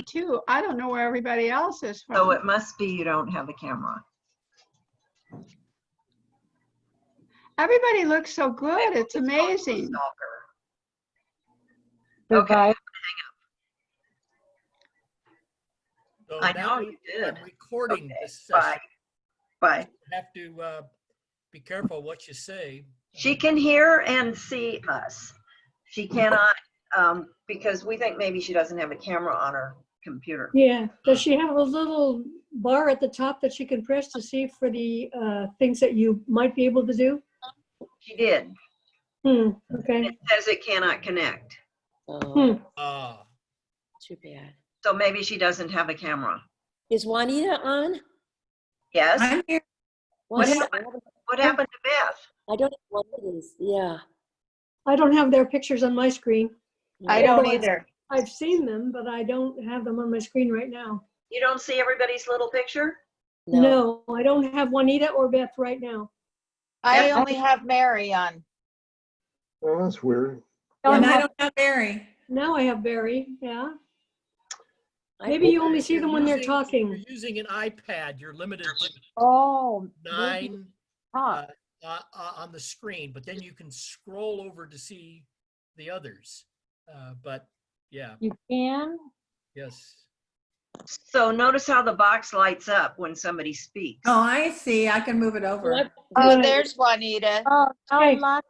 too. I don't know where everybody else is from. So it must be you don't have a camera. Everybody looks so good. It's amazing. Stalker. Goodbye. Okay. So I now know you did. I'm recording Okay, this bye. session. Bye. You have to be careful what you say. She can hear and see us. She cannot, because we think maybe she doesn't have a camera on her computer. Yeah, does she have a little bar at the top that she can press to see for the things that you might be able to do? She did. Okay. It says it cannot connect. Oh, Too bad. So maybe she doesn't have a camera. Is Juanita on? Yes? I'm here. What Juanita, happened? What happened to Beth? I don't know what it is. Yeah. I don't have their pictures on my screen. I don't Although either. I've seen them, but I don't have them on my screen right now. You don't see everybody's little picture? No, I don't have Juanita or Beth right now. I only have Mary on. Oh, that's weird. And I don't have Mary. Now I have Barry, yeah. I Maybe think- you only see them when they're If talking. you're using an iPad, you're limited to oh, 9 top. on the screen, but then you can scroll over to see the others. But yeah, You can? yes. So notice how the box lights up when somebody speaks. Oh, I see. I can move it over. Well, Oh, there's Juanita. Oh, Hey. no,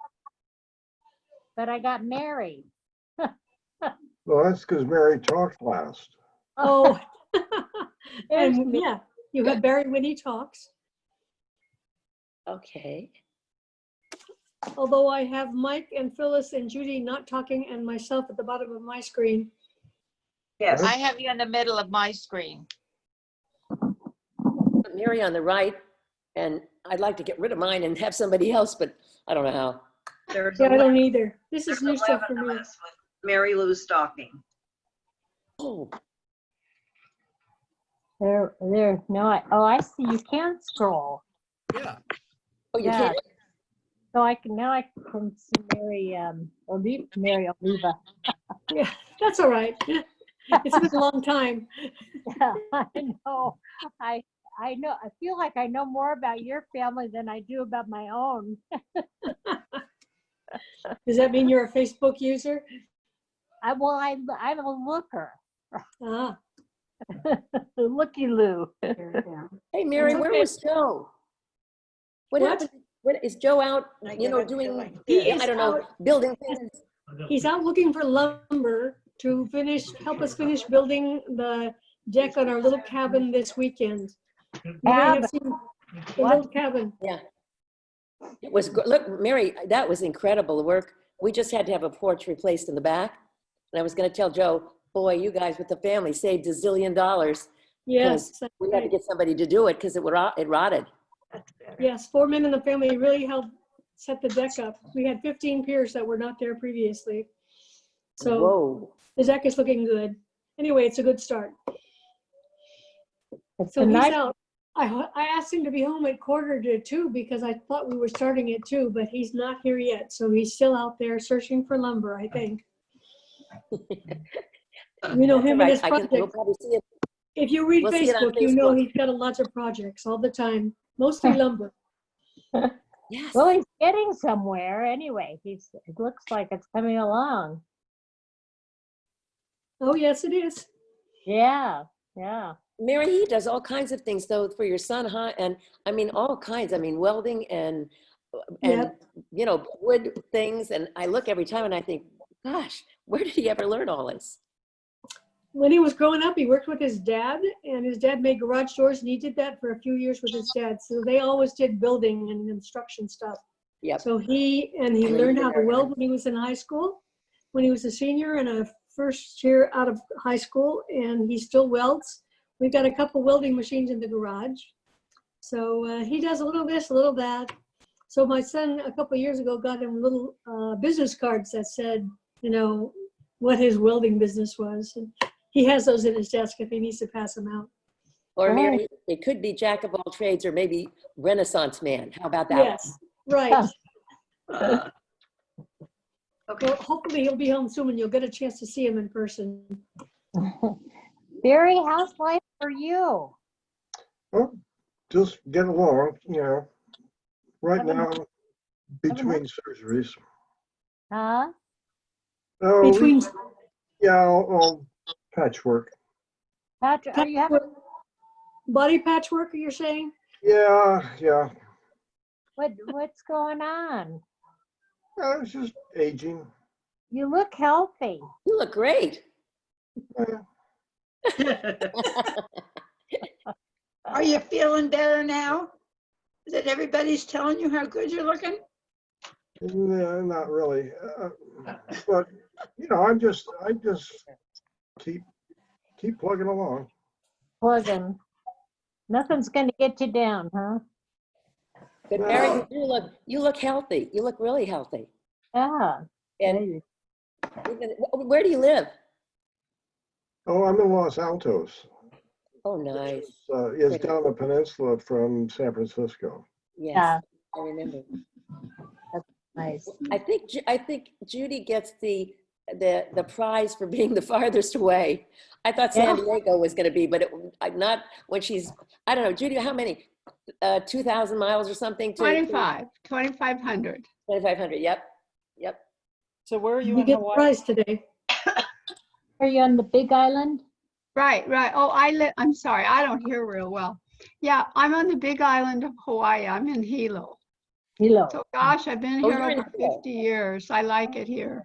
but I got married. Well, that's because Mary talked last. Oh. There's And me. yeah, you have Barry when he talks. Okay. Although I have Mike and Phyllis and Judy not talking and myself at the bottom of my screen. Yes. I have you in the middle of my screen. Put Mary on the right, and I'd like to get rid of mine and have somebody else, but I don't know how. There's Yeah, I 11 don't either. This is new stuff for of me. us with Mary Lou stalking. Oh, There's no, oh, I see. You can scroll. Yeah. oh, you Yeah. can't. So I can, now I can see Mary Oliva. Yeah, that's all right. It's been a long time. Yeah, I know. I know. I feel like I know more about your family than I do about my own. Does that mean you're a Facebook user? I'm a looker. Ah, Looky Lou. Hey, Mary, It's where okay. was Joe? What What? happened? What, is Joe out, doing, I don't know, building things? he's out looking for lumber to help us finish building the deck on our little cabin this weekend. You may have Cabin? seen the little cabin. Yeah. It was, look, Mary, that was incredible work. We just had to have a porch replaced in the back. And I was going to tell Joe, boy, you guys with the family saved $1 zillion. Yes, that's We had to right. get somebody to do it because it rotted. Yes, 4 men in the family really helped set the deck up. We had 15 piers that were not there previously. So Whoa. the deck is looking good. Anyway, it's a good start. It's So a he's nice, out. I asked him to be home at 1:45 because I thought we were starting at 2, but he's not here yet. So he's still out there searching for lumber, I think. You know him and his Right, we'll project. probably see it. If you read we'll see it on Facebook, you know Facebook. he's got lots of projects all the time, mostly lumber. Yes. well, he's getting somewhere anyway. It looks like it's coming along. Oh, yes, it is. Yeah, yeah. Mary, he does all kinds of things though for your son, huh? And I mean, all kinds. I mean, welding and Yep. wood things. And I look every time and I think, gosh, where did he ever learn all this? When he was growing up, he worked with his dad, and his dad made garage doors, and he did that for a few years with his dad. So they always did building and construction stuff. Yep. So he learned how to weld when he was in high school, when he was a senior and a first year out of high school, and he still welds. We've got a couple welding machines in the garage. So he does a little this, a little that. So my son, a couple of years ago, got him little business cards that said, what his welding business was. And he has those in his desk if he needs to pass them out. Or Right. Mary, it could be jack of all trades or maybe Renaissance man. How about that? Yes, right. Okay. Well, hopefully he'll be home soon and you'll get a chance to see him in person. Barry, how's life for you? Well, just get along, right Haven't- now, between surgeries. Huh? Oh, Between yeah, I'll patchwork. Patrick, are you having, body patchwork, you're saying? Yeah. what's going on? It's just aging. You look healthy. You look great. Are you feeling better now? That everybody's telling you how good you're looking? Yeah, not really. But, I just keep plugging along. Plugging. Nothing's gonna get you down, huh? But Mary, you look healthy. You look really healthy. Yeah. And where do you live? Oh, I'm in Los Altos. Oh, nice. It's down the peninsula from San Francisco. Yes, Yeah. I remember. Nice. I think Judy gets the prize for being the farthest away. I thought San Diego was going to be, but not when she's, I don't know, Judy, how many? 2,000 miles or something? 2,500. 2,500, yep. So where are you You in get the Hawaii? prize today. Are you on the Big Island? Right. Oh, I'm sorry, I don't hear real well. Yeah, I'm on the Big Island of Hawaii. I'm in Hilo. Hilo. So gosh, I've been Oh, here you're in over Hilo. 50 years. I like it here.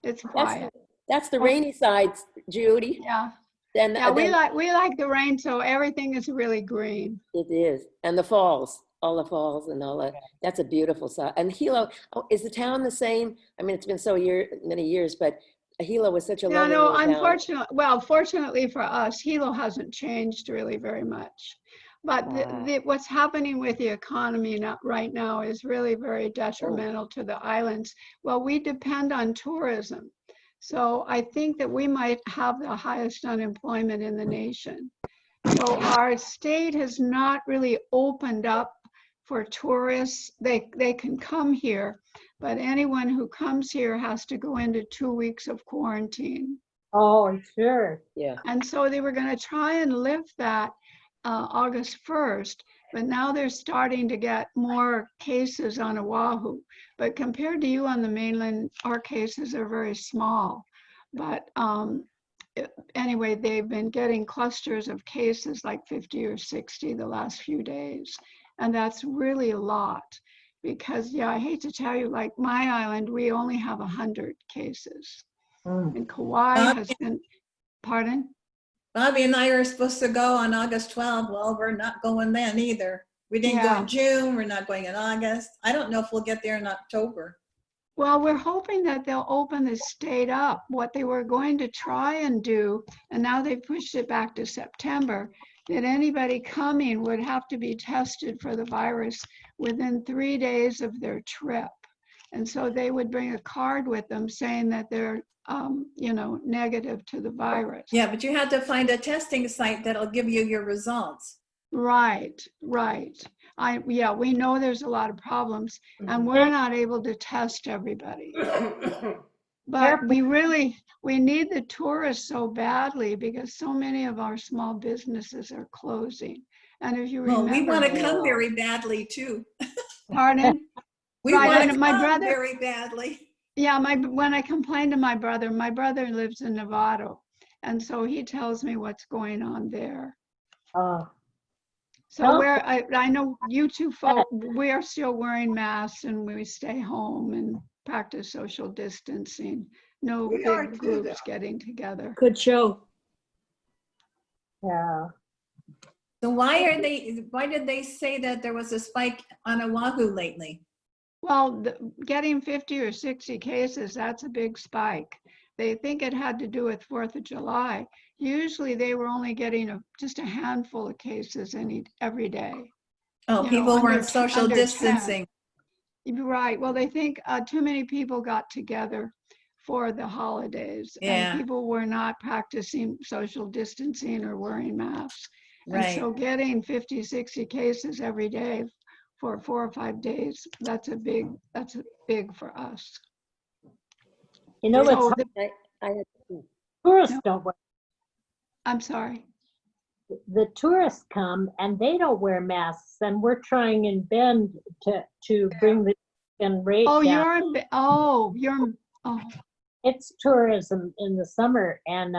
It's quiet. That's the rainy side, Judy. Yeah. Then, Yeah, we then like the rain, so everything is really green. it is. And the falls, all the falls and all that. That's a beautiful side. And Hilo, is the town the same? I mean, it's been many years, but Hilo was such a Yeah, lovely no, little town. fortunately for us, Hilo hasn't changed really very much. But what's happening with the economy right now is really very detrimental to the islands. Well, we depend on tourism. So I think that we might have the highest unemployment in the nation. So our state has not really opened up for tourists. They can come here, but anyone who comes here has to go into 2 weeks of quarantine. Oh, sure. Yeah. And so they were going to try and lift that August 1st, but now they're starting to get more cases on Oahu. But compared to you on the mainland, our cases are very small. But anyway, they've been getting clusters of cases like 50 or 60 the last few days. And that's really a lot because, yeah, I hate to tell you, like my island, we only have 100 cases. And Kauai has been, pardon? Bobby and I are supposed to go on August 12th. Well, we're not going then either. We didn't go Yeah. in June. We're not going in August. I don't know if we'll get there in October. Well, we're hoping that they'll open the state up. What they were going to try and do, and now they've pushed it back to September, that anybody coming would have to be tested for the virus within 3 days of their trip. And so they would bring a card with them saying that they're, negative to the virus. Yeah, but you had to find a testing site that'll give you your results. Right. We know there's a lot of problems and we're not able to test everybody. But we need the tourists so badly because so many of our small businesses are closing. And if you Well, remember. we want to come very badly too. Pardon? We Right, want to and my come brother- very badly. Yeah, when I complain to my brother lives in Nevada. And so he tells me what's going on there. Oh, So No. I know you two folk, we are still wearing masks and we stay home and practice social distancing. No We are big too, groups getting together. Good show. yeah. So why did they say that there was a spike on Oahu lately? Well, getting 50 or 60 cases, that's a big spike. They think it had to do with 4th of July. Usually they were only getting just a handful of cases every day. Oh, You know, people under weren't social 10. distancing. Right. Well, they think too many people got together for the holidays. Yeah. And people were not practicing social distancing or wearing masks. Right. And so getting 50, 60 cases every day for 4 or 5 days, that's big for us. You know So what's the- I had tourists don't wear. I'm sorry. The tourists come and they don't wear masks, and we're trying in Bend to bring the and rate Oh, down. you're, in Be- oh, you're, oh, It's tourism in the summer, and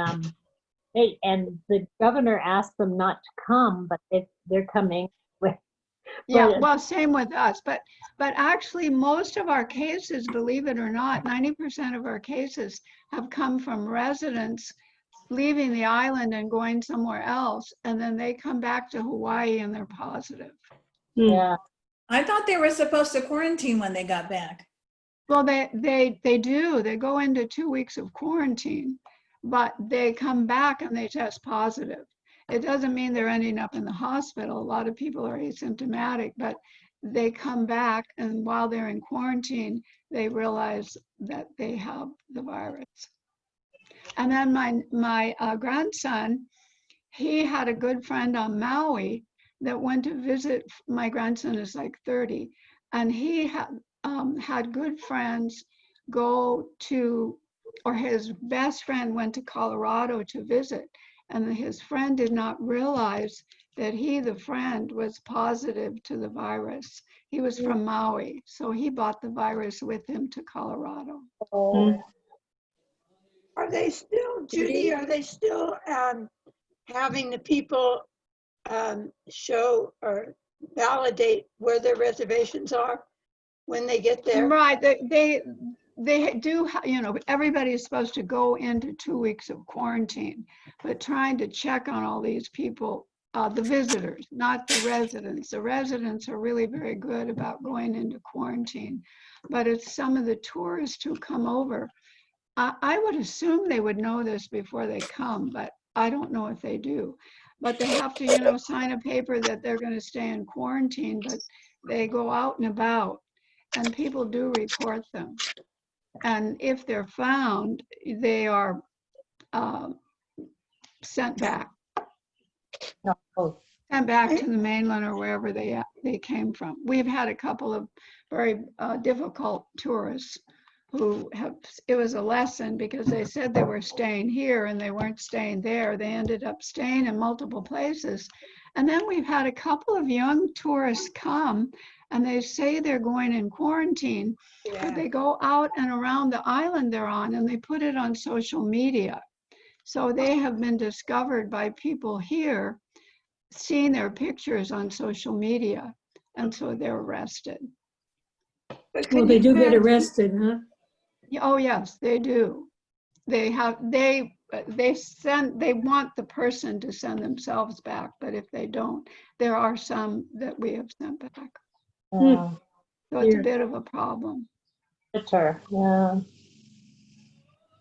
the governor asked them not to come, but they're coming. yeah, But- well, same with us, but actually most of our cases, believe it or not, 90% of our cases have come from residents leaving the island and going somewhere else, and then they come back to Hawaii and they're positive. Yeah, I thought they were supposed to quarantine when they got back. Well, they do. They go into 2 weeks of quarantine, but they come back and they test positive. It doesn't mean they're ending up in the hospital. A lot of people are asymptomatic, but they come back, and while they're in quarantine, they realize that they have the virus. And then my grandson, he had a good friend on Maui that went to visit. My grandson is like 30, and he had good friends go to, or his best friend went to Colorado to visit, and his friend did not realize that he, the friend, was positive to the virus. He was from Maui, so he brought the virus with him to Colorado. Are they still, Judy, are they still having the people show or validate where their reservations are when they get there? Right, they do, everybody's supposed to go into 2 weeks of quarantine, but trying to check on all these people, the visitors, not the residents. The residents are really very good about going into quarantine, but it's some of the tourists who come over. I would assume they would know this before they come, but I don't know if they do. But they have to, sign a paper that they're going to stay in quarantine, but they go out and about, and people do report them. And if they're found, they are sent back to the mainland or wherever they came from. We've had a couple of very difficult tourists who it was a lesson because they said they were staying here and they weren't staying there. They ended up staying in multiple places. And then we've had a couple of young tourists come and they say they're going in quarantine, but they go out and around the island they're on and they put it on social media. So they have been discovered by people here, seeing their pictures on social media, and so they're arrested. Well, they do get arrested, huh? Oh, yes, they do. They want the person to send themselves back, but if they don't, there are some that we have sent back. So it's a bit of a problem. bitter. Yeah.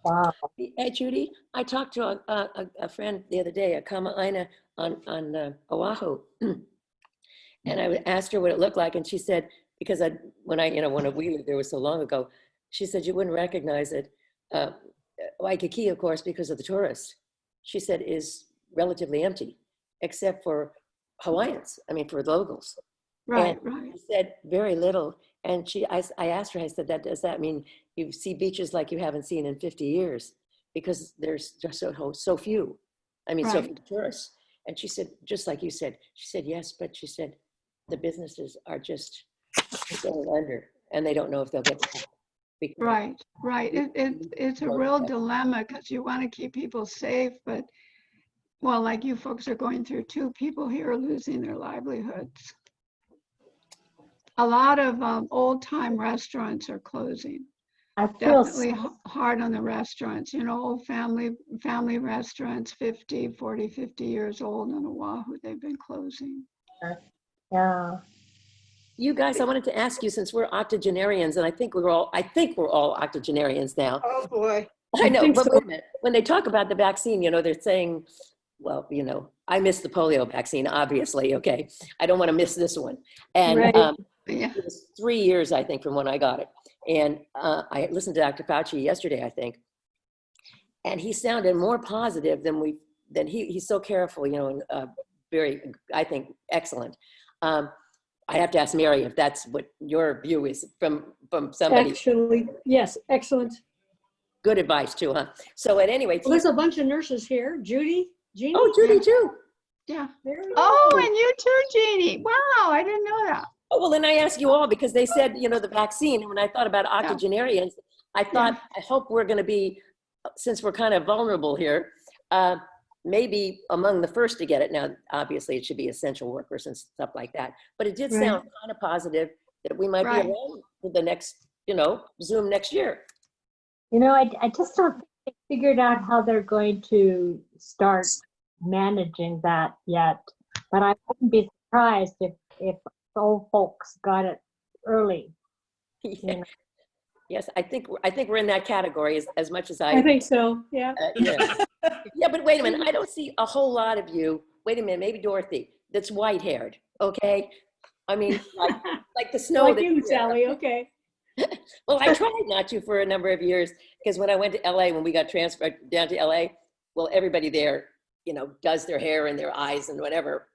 Wow. Hey, Judy, I talked to a friend the other day, a Kama'aina on Oahu. And I asked her what it looked like. And she said, because when we lived there was so long ago, she said you wouldn't recognize it. Waikiki, of course, because of the tourists, she said, is relatively empty, except for Hawaiians, for locals. Right, and right. She said very little. And I asked her, I said, does that mean you see beaches like you haven't seen in 50 years? Because there's just so few, so few tourists. And she said, just like you said, she said, yes, but she said, the businesses are just going under and they don't know if they'll get back. Right. It's a real dilemma because you want to keep people safe, but well, like you folks are going through too, people here are losing their livelihoods. A lot of old time restaurants are closing. I feel Definitely hard on the restaurants, old family restaurants, 40, 50 years old on Oahu, they've been closing. yeah. You guys, I wanted to ask you, since we're octogenarians, and I think we're all octogenarians now. Oh, boy. I know, think but so. wait a minute. When they talk about the vaccine, they're saying, well, I missed the polio vaccine, obviously, okay? I don't want to miss this one. And Right. Yeah. it was 3 years, I think, from when I got it. And I listened to Dr. Fauci yesterday, I think, and he sounded more positive than he's so careful, and very, I think, excellent. I have to ask Mary if that's what your view is from somebody. Actually, yes, excellent. Good advice too, huh? So at any rate, Well, there's a bunch of nurses here. Judy, Jeannie? Oh, Judy too. Yeah. Very Oh, good. and you too, Jeannie. Wow, I didn't know that. Oh, well, then I ask you all because they said, the vaccine. And when I thought about octogenarians, I thought, I hope we're going to be, since we're kind of vulnerable here, maybe among the first to get it. Now, obviously, it should be essential workers and stuff like that. But it did Right. sound kind of positive that we might Right. be around for the next, Zoom next year. I just don't think they figured out how they're going to start managing that yet. But I wouldn't be surprised if old folks got it early. Yeah. Yes, I think we're in that category as much as I think so, yeah. yeah. Yeah, but wait a minute. I don't see a whole lot of you. Wait a minute, maybe Dorothy, that's white haired. Okay. I mean, like the snow. Like that's you, here. Sally, okay. Well, I tried not to for a number of years because when I went to LA, when we got transferred down to LA, well, everybody there, does their hair and their eyes and whatever.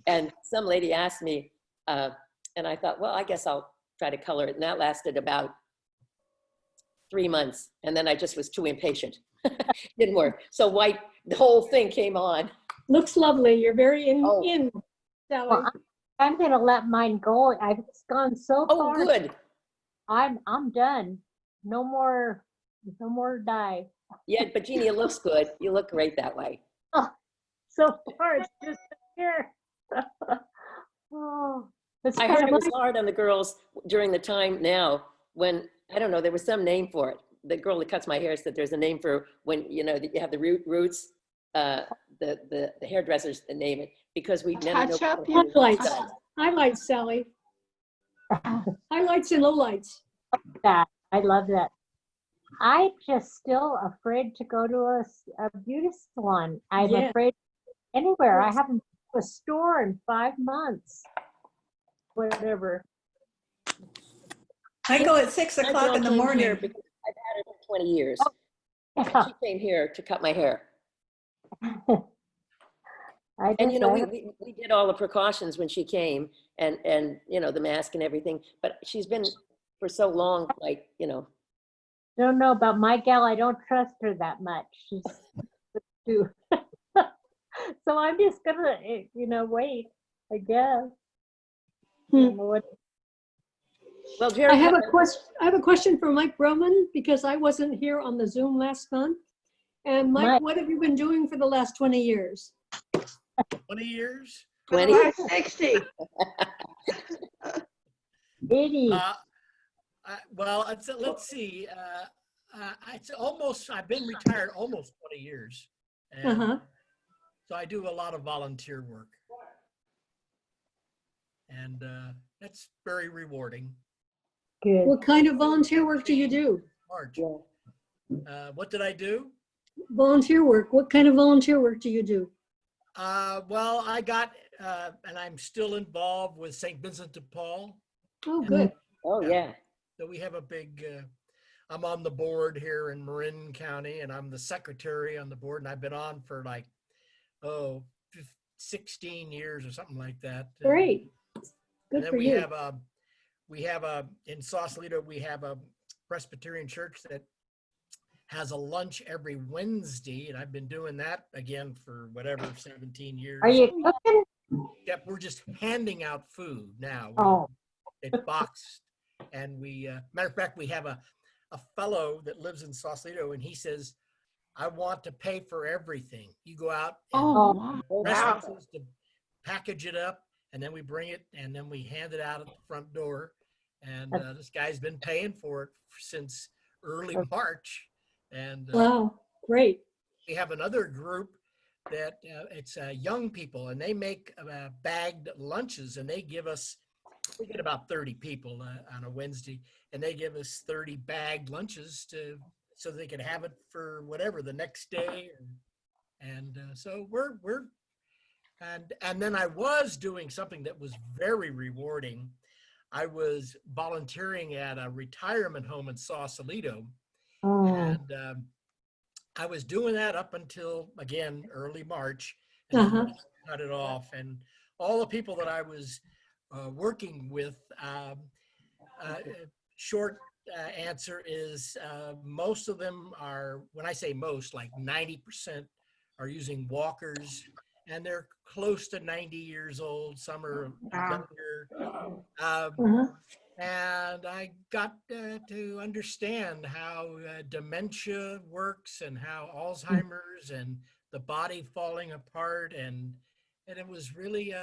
And some lady asked me, and I thought, well, I guess I'll try to color it. And that lasted about 3 months. And then I just was too impatient. Didn't work. So white, the whole thing came on. Looks lovely. You're very in, Oh. Sally. Well, I'm going to let mine go. I've gone so Oh, far. good. I'm done. No more dye. Yeah, but Jeannie, it looks good. You look great that way. So far, it's just here. Oh, it's I kind heard of it was hard on the girls during the time now when, I don't know, there was some name for it. The girl that cuts my hair said there's a name for when, you have the roots, the hairdressers name it because we never know. Touch up, what Highlights. it's done. Highlights, Sally. Highlights and lowlights. that. I love that. I'm just still afraid to go to a beauty salon. I'm Yeah. afraid anywhere. I haven't been to a store in 5 months. Whatever. I go at 6 My o'clock girl in the came here morning. because I've had her for 20 years. Yeah, She came here to cut my hair. I And, just, we did all the precautions when she came and, the mask and everything, but she's been for so long, like, don't know about my gal. I don't trust her that much. She's too. So I'm just gonna, wait. I guess. I don't know what- well, Jerry. I have a question for Mike Broman because I wasn't here on the Zoom last month. And Mike, Mike. what have you been doing for the last 20 years? 20 years? 20? 60. 80. Well, let's see. I've been retired almost 20 years. And Uh-huh. so I do a lot of volunteer work. And that's very rewarding. Good. What kind of volunteer work do you do? March. What did I do? Volunteer work. What kind of volunteer work do you do? Well, I got, and I'm still involved with St. Vincent de Paul. Oh, good. Oh, yeah. So we have a big, I'm on the board here in Marin County and I'm the secretary on the board and I've been on for 16 years or something like that. Great. And Good then for you. in Sausalito, we have a Presbyterian church that has a lunch every Wednesday. And I've been doing that again for 17 years. Are you cooking? Yep, we're just handing out food now. Oh. It's boxed. And matter of fact, we have a fellow that lives in Sausalito and he says, I want to pay for everything. You go out and Oh, wow. restaurants to package it up and then we bring it and then we hand it out at the front door. And this guy's been paying for it since early March. And Wow. Great. we have another group that it's young people and they make bagged lunches and they give us, we get about 30 people on a Wednesday and they give us 30 bagged lunches so they can have it for whatever the next day. And so and then I was doing something that was very rewarding. I was volunteering at a retirement home in Sausalito. Oh. And I was doing that up until, again, early March. And then we cut it off. And all the people that I was working with, short answer is most of them are, when I say most, like 90% are using walkers, and they're close to 90 years old. Some are younger. And I got to understand how dementia works and how Alzheimer's and the body falling apart. And it was really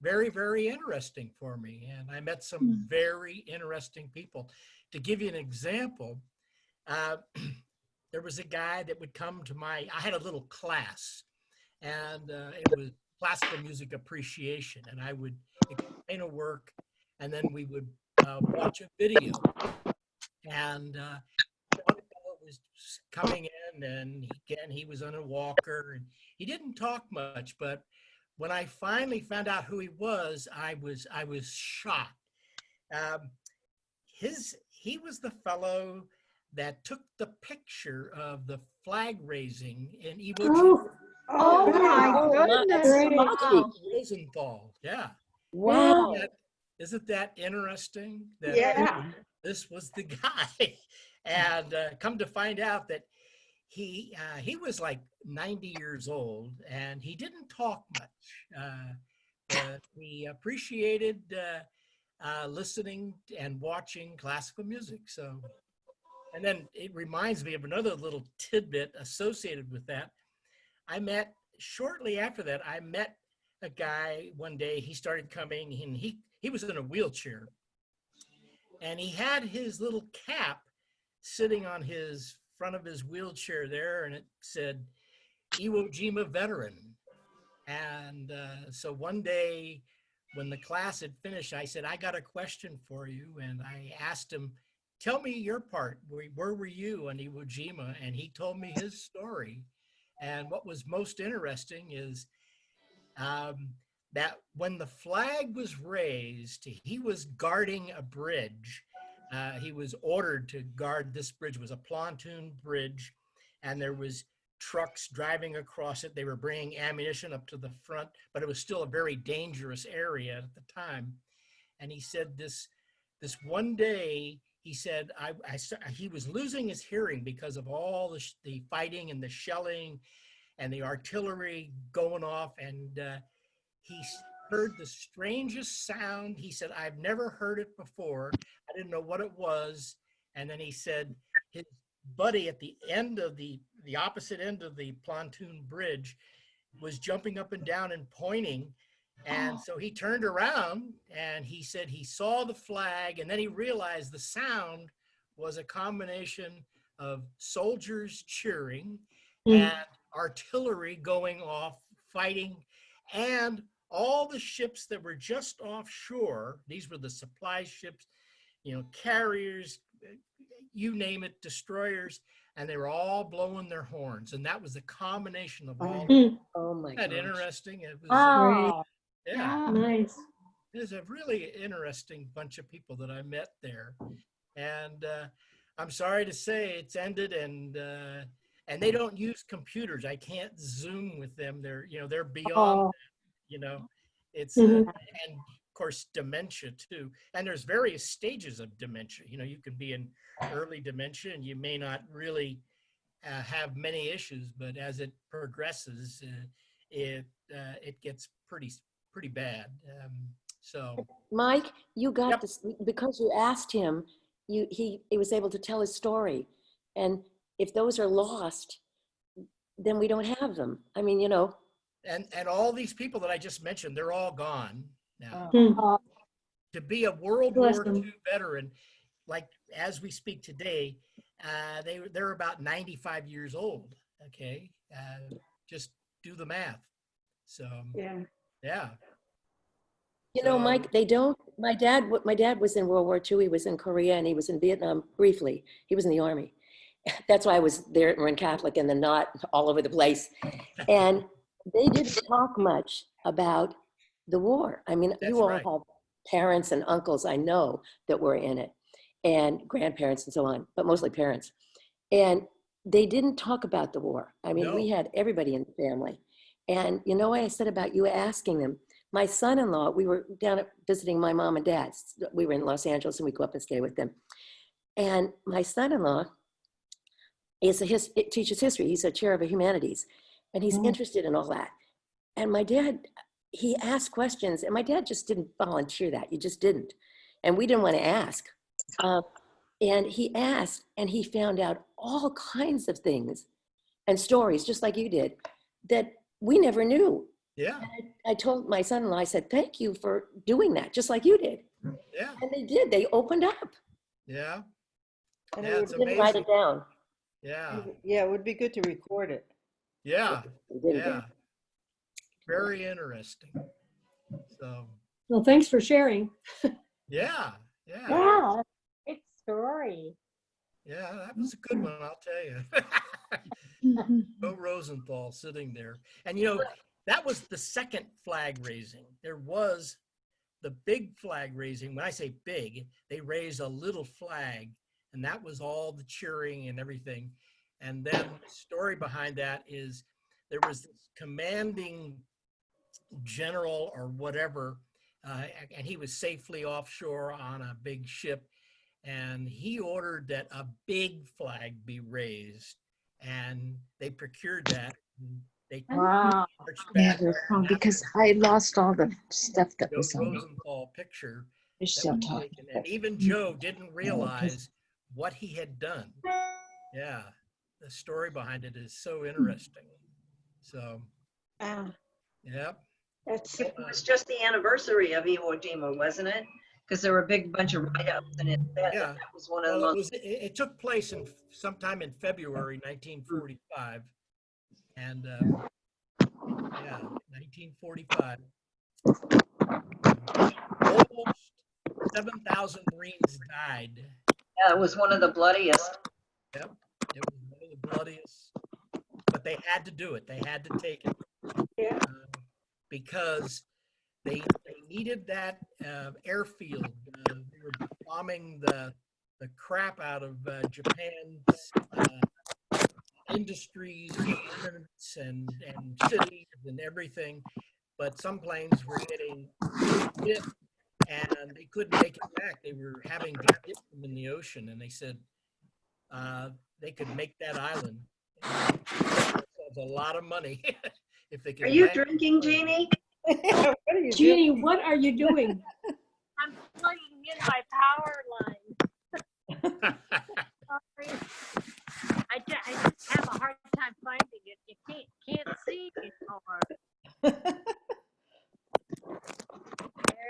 very, very interesting for me. And I met some very interesting people. To give you an example, there was a guy that would come to I had a little class, and it was classical music appreciation. And I would explain a work, and then we would watch a video. And one fellow was coming in, and again, he was on a walker, and he didn't talk much, but when I finally found out who he was, I was shocked. He was the fellow that took the picture of the flag raising in Iwo Jima. Oh my goodness. Wow. Rosenthal, yeah. Wow. Isn't that interesting? That Yeah. this was the guy, and come to find out that he was like 90 years old, and he didn't talk much. But he appreciated listening and watching classical music. So, and then it reminds me of another little tidbit associated with that. Shortly after that, I met a guy one day. He started coming, and he was in a wheelchair, and he had his little cap sitting on his front of his wheelchair there, and it said Iwo Jima veteran. And so one day when the class had finished, I said, I got a question for you. And I asked him, tell me your part. Where were you on Iwo Jima? And he told me his story. And what was most interesting is that when the flag was raised, he was guarding a bridge. He was ordered to guard this bridge. It was a pontoon bridge, and there was trucks driving across it. They were bringing ammunition up to the front, but it was still a very dangerous area at the time. And he said this one day, he said he was losing his hearing because of all the fighting and the shelling and the artillery going off, and he heard the strangest sound. He said, I've never heard it before. I didn't know what it was. And then he said his buddy at the end of the opposite end of the pontoon bridge was jumping up and down and pointing. And so he turned around, and he said he saw the flag, and then he realized the sound was a combination of soldiers cheering and artillery going off, fighting, and all the ships that were just offshore. These were the supply ships, carriers, you name it, destroyers, and they were all blowing their horns. And that was a combination of all. Oh my Isn't that gosh. interesting? It was, Oh, yeah, Nice. it was a really interesting bunch of people that I met there. And I'm sorry to say it's ended, and they don't use computers. I can't Zoom with them. They're beyond that, it's and of course dementia too. And there's various stages of dementia. You can be in early dementia, and you may not really have many issues, but as it progresses, it gets pretty bad. So Mike, you got Yep. this because you asked him. He was able to tell his story, and if those are lost, then we don't have them. I mean, and all these people that I just mentioned, they're all gone now. To be a World Bless War them. II veteran, like as we speak today, they're about 95 years old. Okay, just do the math. So Yeah. yeah. Mike, they don't. My dad was in World War II. He was in Korea, and he was in Vietnam briefly. He was in the Army. That's why I was there at Marin Catholic, and then not all over the place. And they didn't talk much about the war. I mean, That's you all right. have parents and uncles I know that were in it, and grandparents and so on, but mostly parents. And they didn't talk about the war. I mean, we No. had everybody in the family. And you know what I said about you asking them? My son-in-law, we were down visiting my mom and dad. We were in Los Angeles, and we go up and stay with them. And my son-in-law teaches history. He's a chair of the humanities. and he's Mm. interested in all that. And my dad, he asked questions, and my dad just didn't volunteer that. He just didn't. And we didn't want to ask. And he asked, and he found out all kinds of things and stories, just like you did, that we never knew. Yeah, And I told my son-in-law, I said, thank you for doing that, just like you did. yeah, And they did. They opened up. yeah, And yeah, it it's would, Didn't write amazing. it down. Yeah, yeah, it would be good to record it. yeah, They didn't. yeah. Very interesting. So, Well, thanks for sharing. yeah, yeah, Yeah, great story. yeah, that was a good one, I'll tell you. Mhm. Joe Rosenthal sitting there. And you know, that was the second flag raising. There was the big flag raising. When I say big, they raised a little flag, and that was all the cheering and everything. And then the story behind that is there was this commanding general or whatever, and he was safely offshore on a big ship, and he ordered that a big flag be raised, and they procured that. And they Wow. marched Yeah, back. they're wrong And that's because I lost all the stuff that Joe was on it. Rosenthal picture They're that still was talking. taken, and even Joe didn't realize what he had done. Yeah, the story behind it is so interesting. So, Wow, yep. that's, It was just the anniversary of Iwo Jima, wasn't it? Because there were a big bunch of write-ups, and that Yeah. was one of the Well, most. it took place in sometime in February 1945, and yeah, 1945. Almost 7,000 Marines died. Yeah, it was one of the bloodiest. Yep, it was one of the bloodiest, but they had to do it. They had to take it yeah, because they needed that airfield. They were bombing the crap out of Japan's industries, plants, and cities and everything. But some planes were getting hit and they couldn't make it back. They were having to dip them in the ocean, and they said they could make that island. That's a lot of money if they could. Are you land drinking, the plane. Jeannie? What are you Jeannie, doing? what are you doing? I'm plugging in my power line. Sorry. I just have a hard time finding it. You can't see anymore.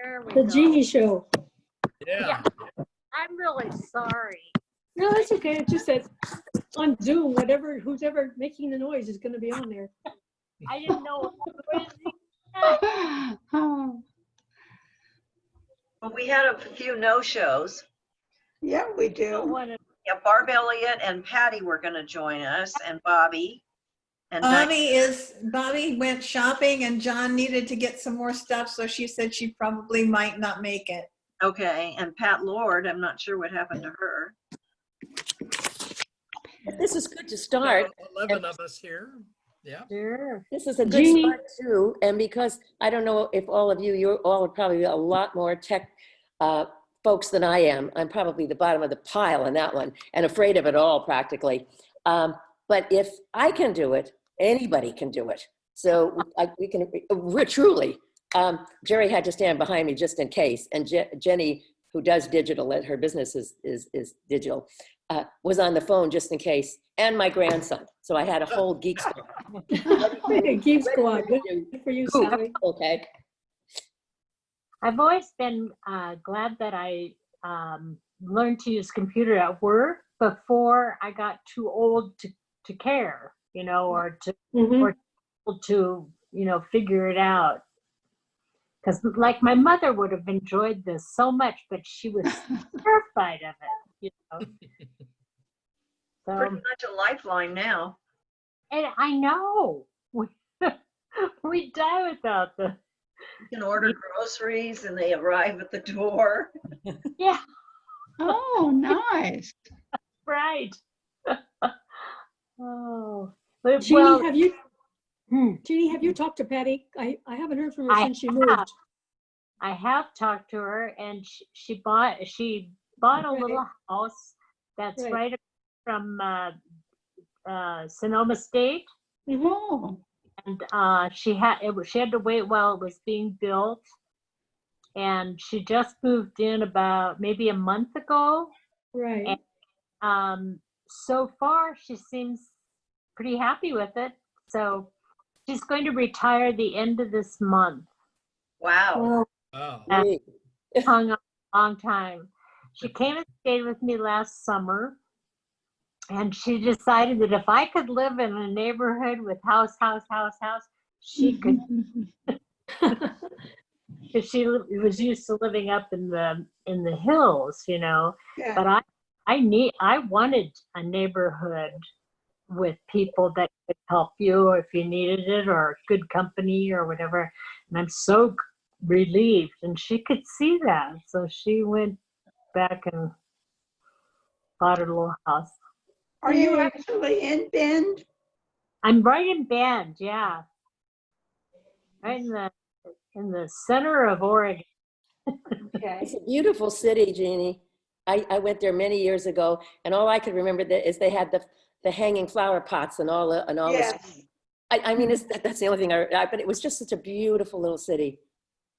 There we The go. Jeannie Show. Yeah. I'm really sorry. No, that's okay. It's just that on Zoom, who's ever making the noise is going to be on there. I didn't know. Oh, Well, we had a few no-shows. yeah, we do. Yeah, Barb Elliott and Patty were going to join us, and Bobby. And Bobby went shopping and John needed to get some more stuff, so she said she probably might not make it. Okay, and Pat Lord, I'm not sure what happened to her. This is good to start. 11 of us here. Yeah. Sure. This is a good Jeannie? start too. And because I don't know if all of you, you're all probably a lot more tech folks than I am. I'm probably the bottom of the pile in that one and afraid of it all practically. But if I can do it, anybody can do it. So we can, truly, Jerry had to stand behind me just in case. And Jenny, who does digital, her business is digital, was on the phone just in case, and my grandson. So I had a whole geek squad. Geek Squad. Good for you, Sally. Okay. I've always been glad that I learned to use computer at work before I got too old to care, or to Mhm. or to figure it out. Because like my mother would have enjoyed this so much, but she was terrified of it. Pretty So, much a lifeline now. and I know we die without the. You can order groceries and they arrive at the door. Yeah, oh, nice. right. Oh, but Jeannie, well, have you? hmm. Jeannie, have you talked to Patty? I haven't heard from her I since she have. moved. I have talked to her, and she bought a little house that's Right. right from Sonoma State. Oh, And she had to wait while it was being built. And she just moved in about maybe a month ago. Right. And so far, she seems pretty happy with it. So she's going to retire the end of this month. Wow. Oh, And hung on a long time. She came and stayed with me last summer. And she decided that if I could live in a neighborhood with house, she could. Because she was used to living up in the hills, you know. Yeah. But I wanted a neighborhood with people that could help you if you needed it, or good company or whatever. And I'm so relieved, and she could see that, so she went back and bought a little house. Are you actually in Bend? I'm right in Bend, yeah, right in the center of Oregon. Okay. It's a beautiful city, Jeannie. I went there many years ago, and all I could remember is they had the hanging flower pots and all the Yes. I mean, that's the only thing but it was just such a beautiful little city.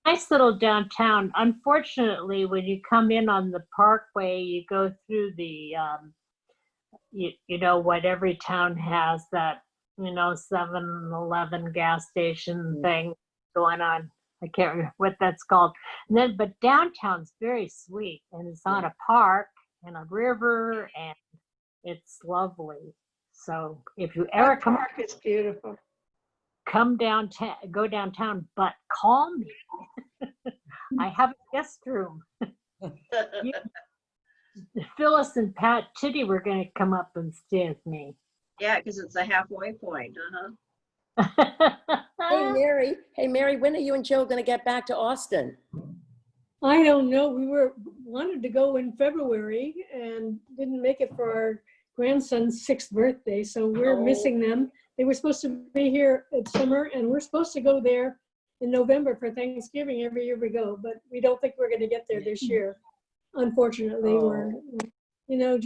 Nice little downtown. Unfortunately, when you come in on the Parkway, you go through the, you know what every town has, that, you know, 7-Eleven gas station thing going on. I can't remember what that's called. And then, but downtown's very sweet, and it's on a park and a river, and it's lovely. So if you ever That park is beautiful. come downtown, go downtown, but call me. I have a guest room. Phyllis and Pat Chitty were going to come up and stay with me. Yeah, because it's a halfway point. Hey Mary, when are you and Joe going to get back to Austin? I don't know. We wanted to go in February and didn't make it for our grandson's 6th birthday, so we're missing them. They were supposed to be here at summer, and we're supposed to go there in November for Thanksgiving. Every year we go, but we don't think we're going to get there this year. Unfortunately, we're, you know,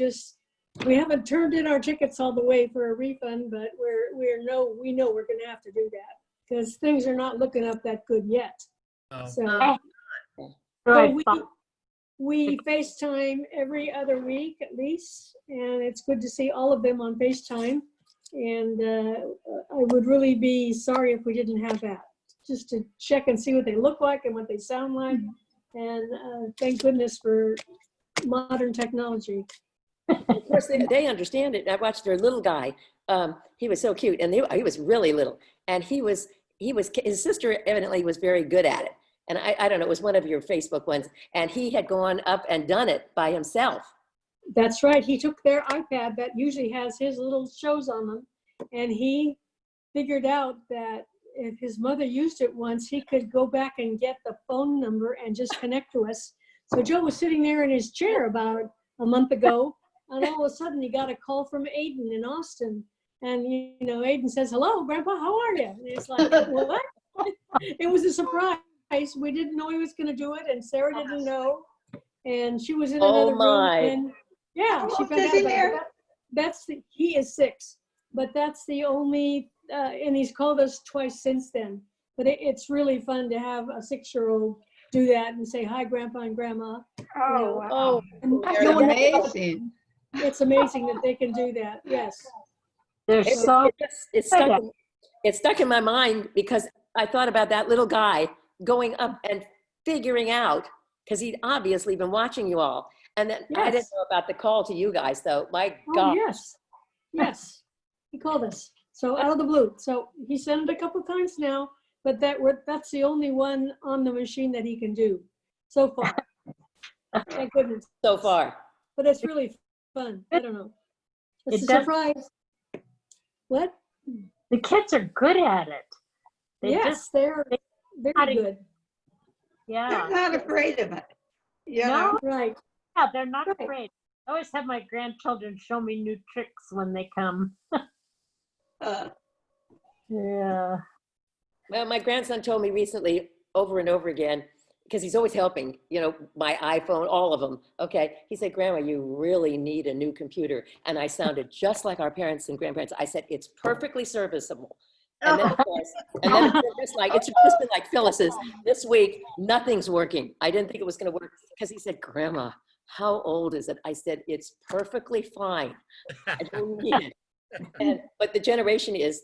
we haven't turned in our tickets all the way for a refund, but we know we're going to have to do that because things are not looking up that good yet. oh. So, Good. we FaceTime every other week at least, and it's good to see all of them on FaceTime. And I would really be sorry if we didn't have that, just to check and see what they look like and what they sound like. And thank goodness for modern technology. Of course, they understand it. I watched their little guy. He was so cute, and he was really little. And his sister evidently was very good at it. And I don't know, it was one of your Facebook ones. And he had gone up and done it by himself. That's right. He took their iPad that usually has his little shows on them, and he figured out that if his mother used it once, he could go back and get the phone number and just connect to us. So Joe was sitting there in his chair about a month ago, and all of a sudden he got a call from Aiden in Austin. And, you know, Aiden says, "Hello, Grandpa, how are you?" And it's like, what? It was a surprise. We didn't know he was going to do it, and Sarah didn't know. And she was in another room. And yeah, she found out about it. He is 6, but that's the only, and he's called us twice since then. But it's really fun to have a 6-year-old do that and say, "Hi, Grandpa and Grandma." Oh, wow. That's so amazing. It's amazing that they can do that. Yes. There's so It's stuck in my mind because I thought about that little guy going up and figuring out, because he'd obviously been watching you all. And then I didn't know about the call to you guys, though. My God. Yes. He called us. So out of the blue. So he sent it a couple times now, but that's the only one on the machine that he can do so far. Thank goodness. So far. But it's really fun. I don't know. It's a surprise. What? The kids are good at it. They're good. Yeah. They're not afraid of it. You know? Right. Yeah, they're not afraid. I always have my grandchildren show me new tricks when they come. Yeah. Well, my grandson told me recently over and over again, because he's always helping, you know, my iPhone, all of them. Okay. He said, "Grandma, you really need a new computer." And I sounded just like our parents and grandparents. I said, "It's perfectly serviceable." And then, of course, and then it's just been like Phyllis's. This week, nothing's working. I didn't think it was going to work because he said, Grandma, how old is it? I said, it's perfectly fine. I don't need it. But the generation is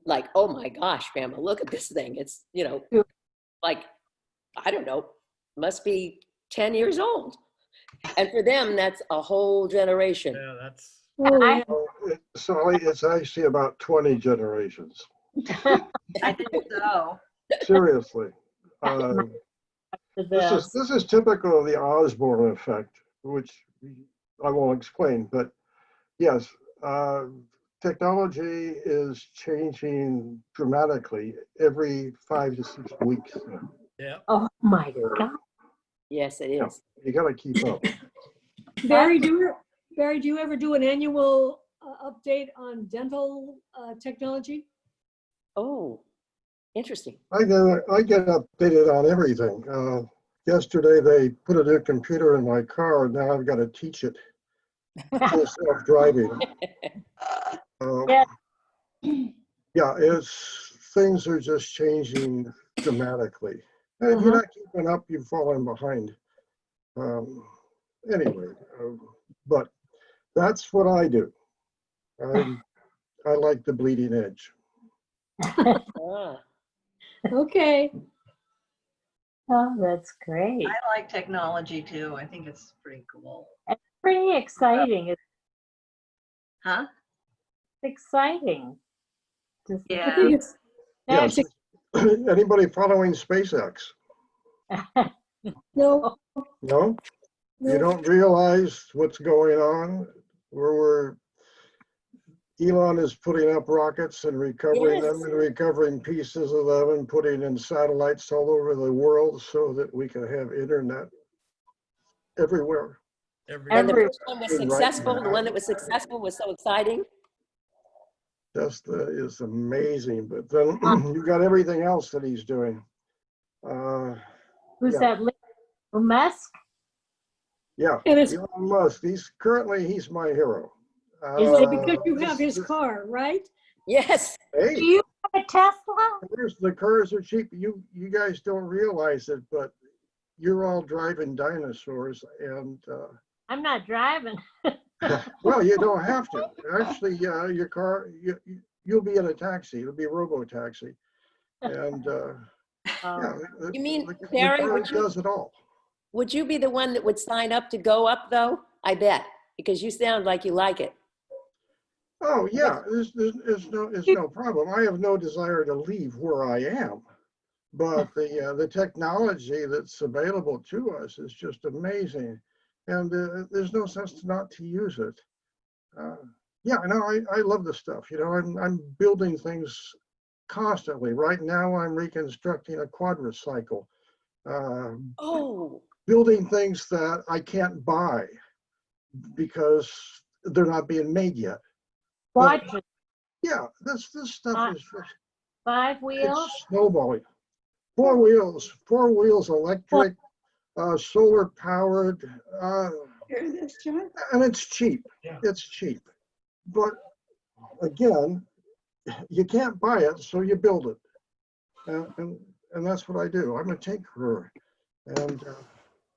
like, oh my gosh, Grandma, look at this thing. It's, like, I don't know, must be 10 years old. And for them, that's a whole generation. Yeah, that's. Oh, yeah. Sally, it's actually about 20 generations. I think so. Seriously. This is typical of the Osborne effect, which I won't explain, but yes, technology is changing dramatically every 5 to 6 weeks. Yeah. Oh my God. Yes, it is. You got to keep up. Barry, do you ever do an annual update on dental technology? Oh, interesting. I get updated on everything. Yesterday, they put a new computer in my car, and now I've got to teach it to self-driving. Yeah. Yeah, things are just changing dramatically. And if you're not keeping up, you're falling behind. Anyway, but that's what I do. I like the bleeding edge. Ah, Okay. Oh, that's great. I like technology too. I think it's pretty cool. It's pretty exciting. It's Huh? exciting. Just- I Yeah. think it's, Yes. Anybody following SpaceX? no, No? You don't realize what's going on? Where Elon is putting up rockets and recovering them Yes. and recovering pieces of them and putting in satellites all over the world so that we can have internet everywhere. And the Every- first one was successful. The one that was successful was so exciting. Just is amazing. But then you got everything else that he's doing. Who's Yeah. that? Musk? Yeah, And it's- Elon Musk. He's my hero. because you have this- his car, right? Yes. Hey, Do you have a Tesla? the cars are cheap. You guys don't realize it, but you're all driving dinosaurs, and I'm not driving. well, you don't have to. Actually, your car, you'll be in a taxi. It'll be a robo-taxi, and yeah, You mean, the Barry, car would you- does it all. Would you be the one that would sign up to go up though? I bet, because you sound like you like it. Oh yeah, there's no problem. I have no desire to leave where I am, but the technology that's available to us is just amazing, and there's no sense not to use it. Yeah, I know. I love this stuff. I'm building things constantly. Right now, I'm reconstructing a quadricycle, Oh, building things that I can't buy because they're not being made yet. Watch it. Yeah, this stuff is just, 5 wheels. it's snowballing. 4 wheels, electric, solar powered, Hear this, John? and it's cheap. Yeah. It's cheap. But again, you can't buy it, so you build it. And that's what I do. I'm a tinkerer. And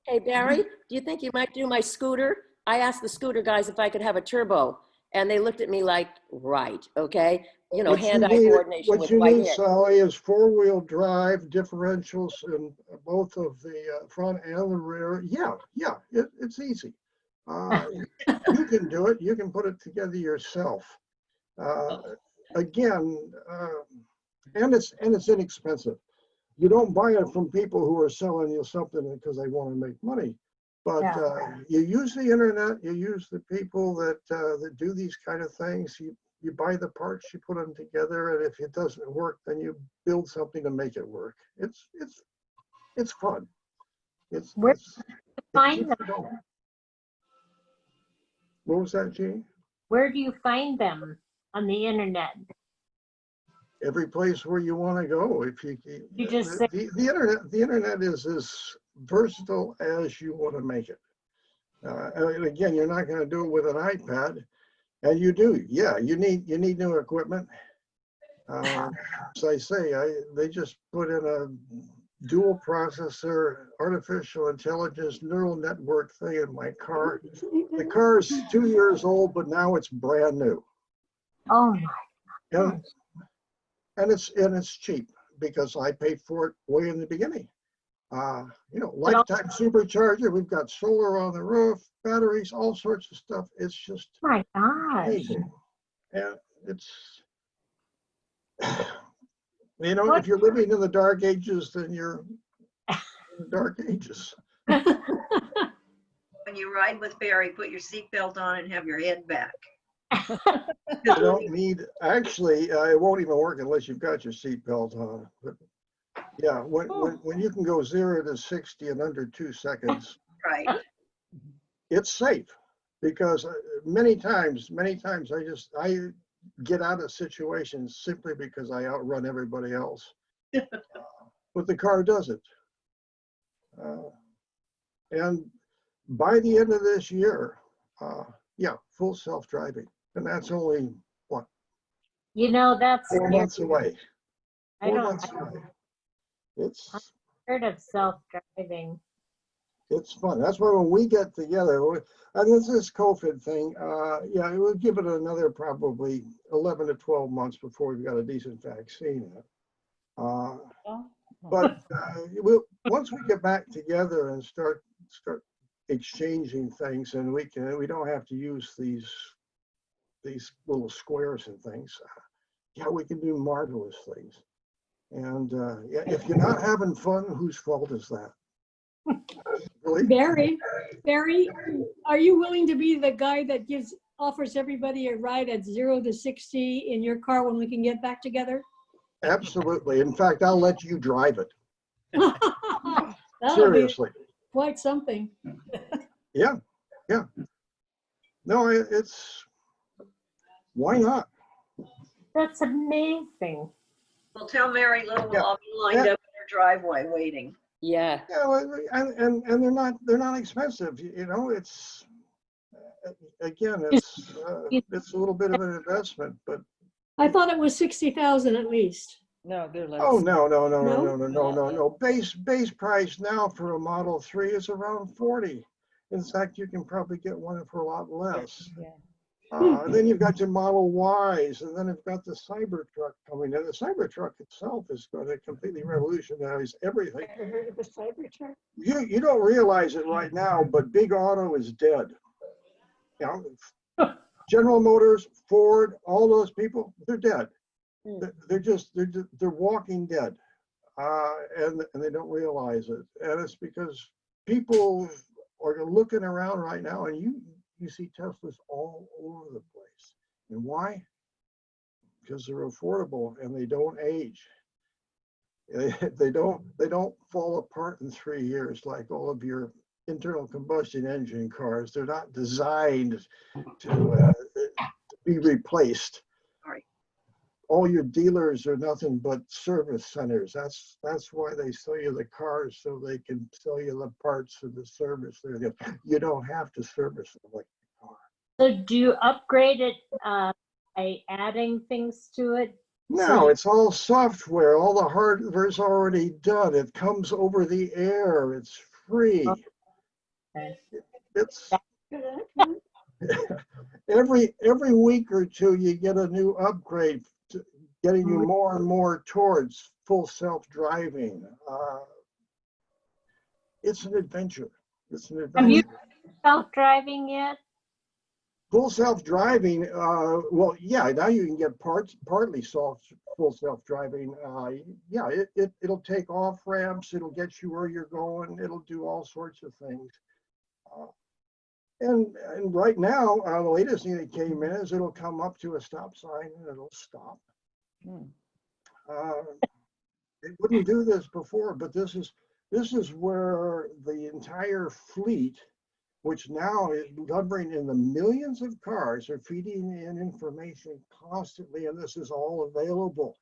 hey, Barry, do you think you might do my scooter? I asked the scooter guys if I could have a turbo, and they looked at me like, right, okay? what you Hand-eye need- coordination what with you white need, hair. Sally, is 4-wheel drive differentials in both of the front and the rear. Yeah, it's easy. You can do it. You can put it together yourself. Again, and it's inexpensive. You don't buy it from people who are selling you something because they want to make money. But you use the internet. You use the people that do these kind of things. You buy the parts, you put them together, and if it doesn't work, then you build something to make it work. It's fun. Where it find keeps them? you going. What was that, Jean? Where do you find them on the internet? Every place where you want to go. If You just say- the internet is as versatile as you want to make it. And again, you're not going to do it with an iPad, and you do. Yeah, you need new equipment. As I say, they just put in a dual processor, artificial intelligence, neural network thing in my car. The car is 2 years old, but now it's brand new. Oh my And, and it's cheap because I paid for it way in the beginning. Lifetime supercharger. We've got solar on the roof, batteries, all sorts of stuff. It's just my gosh. amazing. And it's, if you're living in the dark ages, then you're in the dark ages. When you ride with Barry, put your seatbelt on and have your head back. You don't need, actually, it won't even work unless you've got your seatbelt on. But yeah, when you can go 0 to 60 in under 2 seconds, Right. it's safe because many times I get out of situations simply because I outrun everybody else. But the car doesn't. And by the end of this year, full self-driving. And that's only, what, That's 4 scary. months away. I 4 don't months away. It's heard of self-driving. It's fun. That's why when we get together, and this COVID thing, we'll give it another probably 11 to 12 months before we've got a decent vaccine. But once we get back together and start exchanging things, and we don't have to use these little squares and things. We can do marvelous things. And if you're not having fun, whose fault is that? Really? Barry, are you willing to be the guy that offers everybody a ride at 0 to 60 in your car when we can get back together? Absolutely. In fact, I'll let you drive it. That'll Seriously. be quite something. Yeah. No, it's, why not? That's amazing. Well, tell Mary Lou we'll Yeah. all be lined up in her driveway waiting. Yeah. And they're not expensive. It's again, it's a little bit of an investment, but I thought it was 60,000 at least. No, they're like. oh no. Base price now for a Model 3 is around 40. In fact, you can probably get one for a lot less. Yeah. Then you've got your Model Ys, and then you've got the Cybertruck coming in. The Cybertruck itself is going to completely revolutionize everything. Ever heard of a Cybertruck? You don't realize it right now, but Big Auto is dead. General Motors, Ford, all those people, they're dead. They're walking dead, and they don't realize it. And it's because people are looking around right now, and you see Teslas all over the place. And why? Because they're affordable and they don't age. They don't fall apart in 3 years like all of your internal combustion engine cars. They're not designed to be replaced. Right. All your dealers are nothing but service centers. That's why they sell you the cars, so they can sell you the parts of the service. You don't have to service them like a car. So do you upgrade it by adding things to it? No, it's all software. All the hardware's already done. It comes over the air. It's free. Okay. It's every week or two you get a new upgrade, getting you more and more towards full self-driving. It's an adventure. It's an adventure. Have you self-driving yet? Full self-driving, well, yeah, now you can get partly full self-driving. It'll take off ramps, it'll get you where you're going, it'll do all sorts of things. And right now, the latest thing that came in is it'll come up to a stop sign and it'll stop. It wouldn't do this before, but this is where the entire fleet, which now is numbering in the millions of cars, are feeding in information constantly, and this is all available.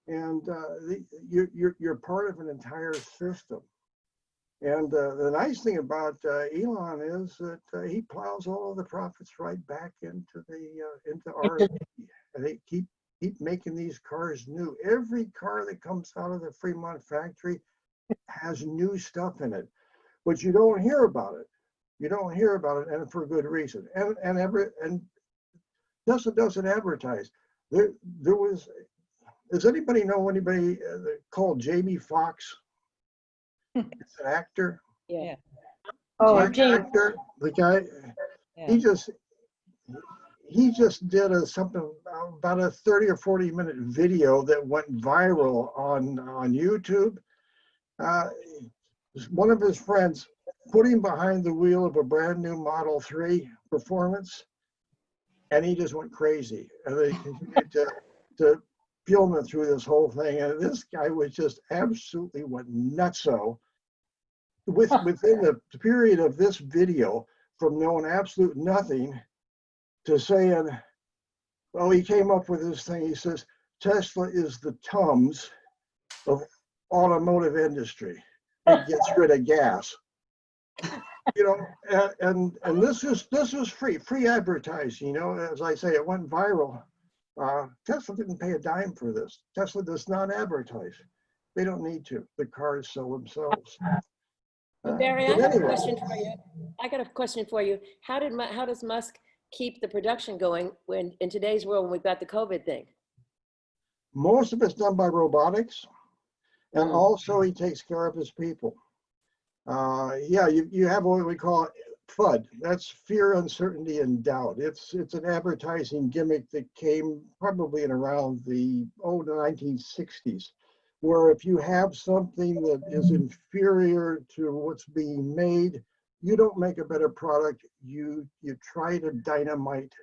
And you're part of an entire system. And the nice thing about Elon is that he plows all of the profits right back into R&D, and they keep making these cars new. Every car that comes out of the Fremont factory has new stuff in it, but you don't hear about it. You don't hear about it, and for good reason. And Tesla doesn't advertise. There was. Does anybody know anybody called Jamie Foxx? It's an actor. Yeah. Oh, Black James. actor. The guy. Yeah. He just did something about a 30 or 40-minute video that went viral on YouTube. One of his friends put him behind the wheel of a brand new Model 3 Performance, and he just went crazy. And they continued to film him through this whole thing. And this guy was just absolutely went nutso. Within the period of this video, from knowing absolute nothing to saying, well, he came up with this thing. He says, Tesla is the Tums of automotive industry. It gets rid of gas. You know, and this is free advertising. You know, as I say, it went viral. Tesla didn't pay a dime for this. Tesla does not advertise. They don't need to. The cars sell themselves. Well, Barry, I But have a anyway. question for you. I got a question for you. How does Musk keep the production going when in today's world when we've got the COVID thing? Most of it's done by robotics, and Mm. also he takes care of his people. Yeah, you have what we call FUD. That's fear, uncertainty, and doubt. It's an advertising gimmick that came probably in around the 1960s, where if you have something that is inferior to what's being made, you don't make a better product. You try to dynamite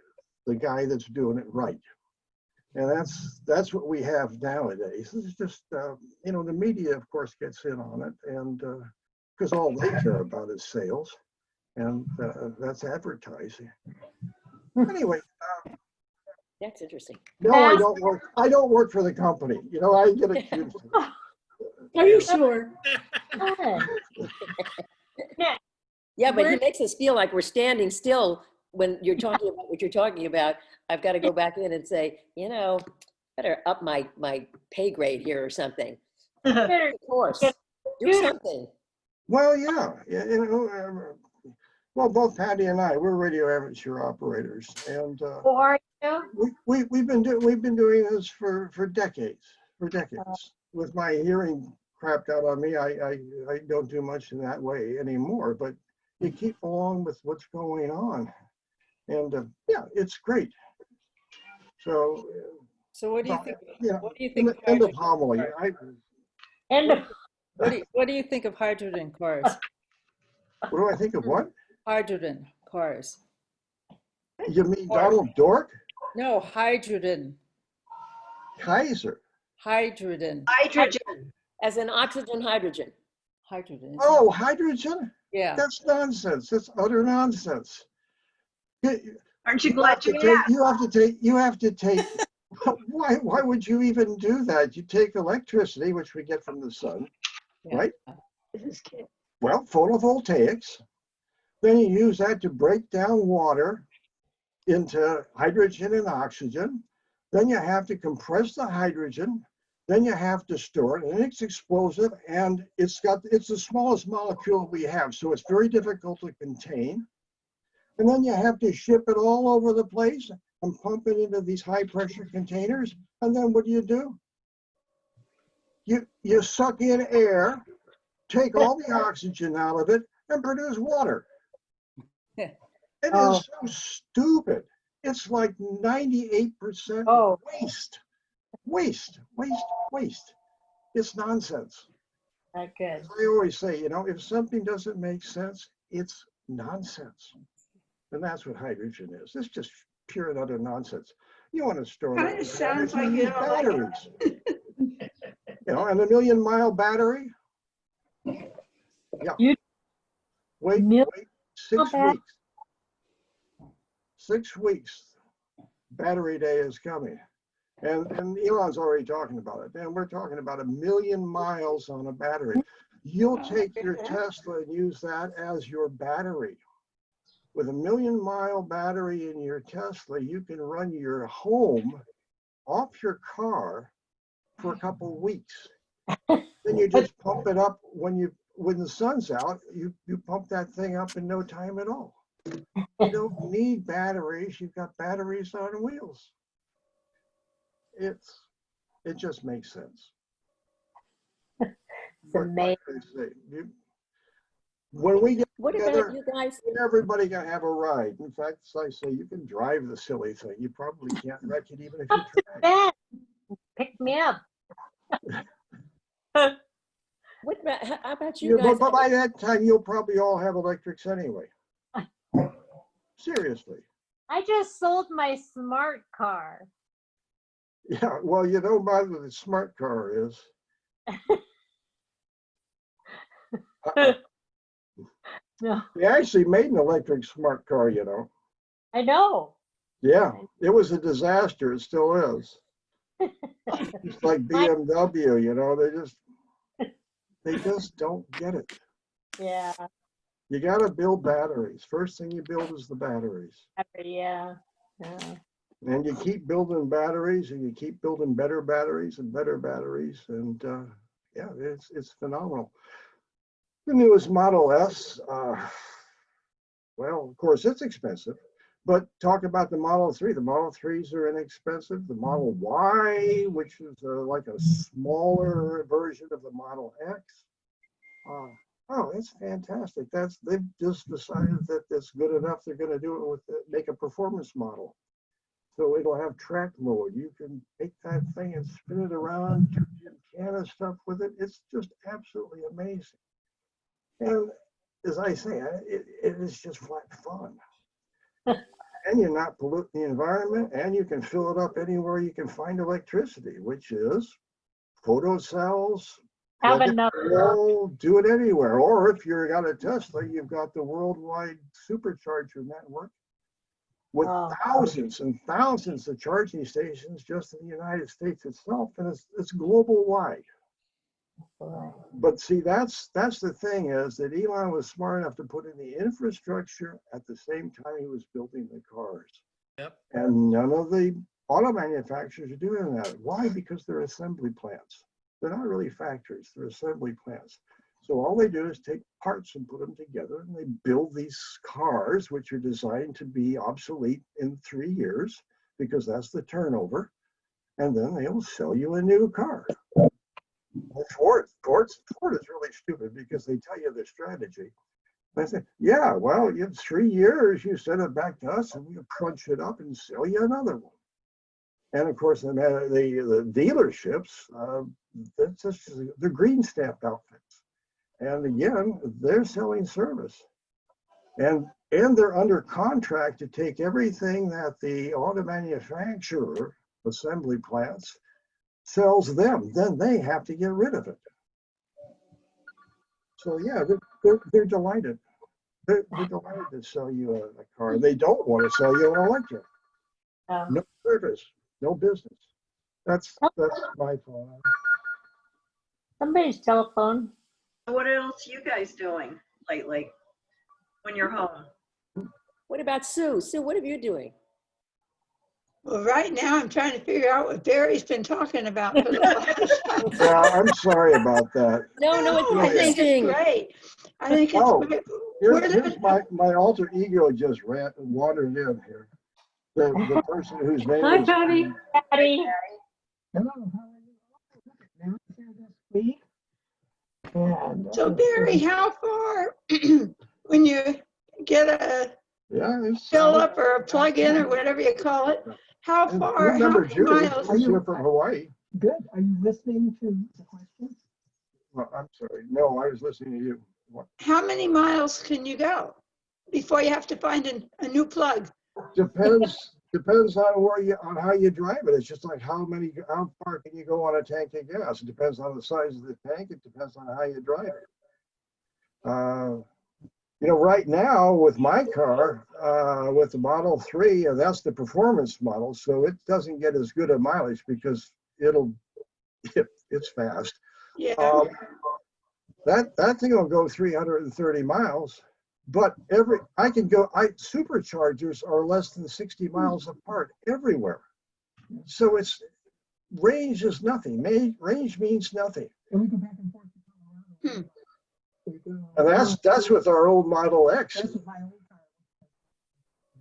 the guy that's doing it right. And that's what we have nowadays. It's just, you know, the media, of course, gets in on it, and because all they care about is sales, and that's advertising. Anyway, That's interesting. no, I don't work. I don't work for the company. You know, I get accused. Are you sure? Yeah, but he Where- makes us feel like we're standing still when you're talking about what you're talking about. I've got to go back in and say, you know, better up my pay grade here or something. Of course, do something. Well, yeah, you know, well, both Patty and I, we're radio amateur operators, and Who are you? we've been doing this for decades, With my hearing crapped out on me, I don't do much in that way anymore. But you keep along with what's going on, and yeah, it's great. So, So what do you think? yeah, What do you think? of end of hydrogen homily. cars? End of What do you think of hydrogen cars? What do I think of what? Hydrogen cars. You mean Donald Dork? No, hydrogen. Kaiser. Hydrogen. Hydrogen. As in oxygen, hydrogen. Hydrogen. Oh, hydrogen? Yeah. That's nonsense. That's utter nonsense. Aren't you glad you asked? You have to take, why would you even do that? You take electricity, which we get from the sun, Yeah. right? Well, photovoltaics. Then you use that to break down water into hydrogen and oxygen. Then you have to compress the hydrogen. Then you have to store it, and it's explosive, and it's the smallest molecule we have, so it's very difficult to contain. And then you have to ship it all over the place and pump it into these high pressure containers. And then what do? You suck in air, take all the oxygen out of it, and produce water. It is so stupid. It's like 98% waste. It's nonsense. Okay. As I always say, you know, if something doesn't make sense, it's nonsense. And that's what hydrogen is. It's just pure and utter nonsense. You want to store Kinda it. sounds like you don't like batteries. You know, and a 1,000,000-mile battery. Yeah. Wait 6 bat- weeks. 6 weeks. Battery day is coming. And Elon's already talking about it. And we're talking about 1,000,000 miles on a battery. You'll take your Tesla and use that as your battery. With a 1,000,000-mile battery in your Tesla, you can run your home off your car for a couple of weeks. Then you just pump it up when the sun's out, you pump that thing up in no time at all. You don't need batteries. You've got batteries on wheels. It just makes sense. It's amazing. Like I say, when we get What together, about you guys? everybody can have a ride. In fact, as I say, you can drive the silly thing. You probably can't wreck it even if you try. Ben, pick me up. What about, how about you guys? But by that time, you'll probably all have electrics anyway. Seriously. I just sold my smart car. Yeah, well, you know what the smart car is. No, We actually made an electric smart car, you know. I know. Yeah, it was a disaster. It still is. It's like BMW, you know, they just don't get it. Yeah, You got to build batteries. First thing you build is the batteries. yeah. And you keep building batteries and you keep building better batteries and better batteries. And yeah, it's phenomenal. The newest Model S, well, of course, it's expensive. But talk about the Model 3. The Model 3s are inexpensive. The Model Y, which is like a smaller version of the Model X. Oh, it's fantastic. They've just decided that it's good enough. They're going to do it with make a performance model. So it'll have track mode. You can take that thing and spin it around, do Gymkhana stuff with it. It's just absolutely amazing. And as I say, it is just flat fun. And you're not polluting the environment, and you can fill it up anywhere you can find electricity, which is photocells. Have plug it another. in the wall, do it anywhere. Or if you've got a Tesla, you've got the worldwide supercharger network with thousands and thousands of charging stations just in the United States itself, and it's global wide. But see, that's the thing is that Elon was smart enough to put in the infrastructure at the same time he was building the cars. Yep. And none of the auto manufacturers are doing that. Why? Because they're assembly plants. They're not really factories, they're assembly plants. So all they do is take parts and put them together, and they build these cars, which are designed to be obsolete in 3 years, because that's the turnover. And then they'll sell you a new car. Ford is really stupid because they tell you their strategy. They say, yeah, well, in 3 years, you send it back to us and we'll crunch it up and sell you another one. And of course, the dealerships, they're green stamp outfits. And again, they're selling service. And they're under contract to take everything that the auto manufacturer, assembly plants, sells them, then they have to get rid of it. So yeah, they're delighted. They're delighted to sell you a car. They don't want to sell you an electric. No service, no business. That's my fault. Somebody's telephone. What else you guys doing lately when you're home? What about Sue? Sue, what are you doing? Well, right now I'm trying to figure out what Barry's been talking about for the last. Yeah, I'm sorry about that. No, I it's think interesting. it's great. I think it's Oh, great. Here's my alter ego just wandered in here. The person whose name Hi, is Patty. Patty. Hello, how are you? Now here this week. And, So Barry, how far, when you get a fill up or a plug in or whatever you call it, how far, how remember many Judy, miles? she's here from Hawaii. good. Are you listening to the questions? Well, I'm sorry. No, I was listening to you. What? How many miles can you go before you have to find a new plug? Depends on how you drive it. It's just like how far can you go on a tank of gas? It depends on the size of the tank. It depends on how you drive it. You know, right now with my car, with the Model 3, that's the performance model, so it doesn't get as good a mileage because it's fast. Yeah. That thing will go 330 miles, but superchargers are less than 60 miles apart everywhere. So range is nothing. Range means nothing. And we go back and forth. to Colorado. We go- And that's with our old Model X. That's with my old car.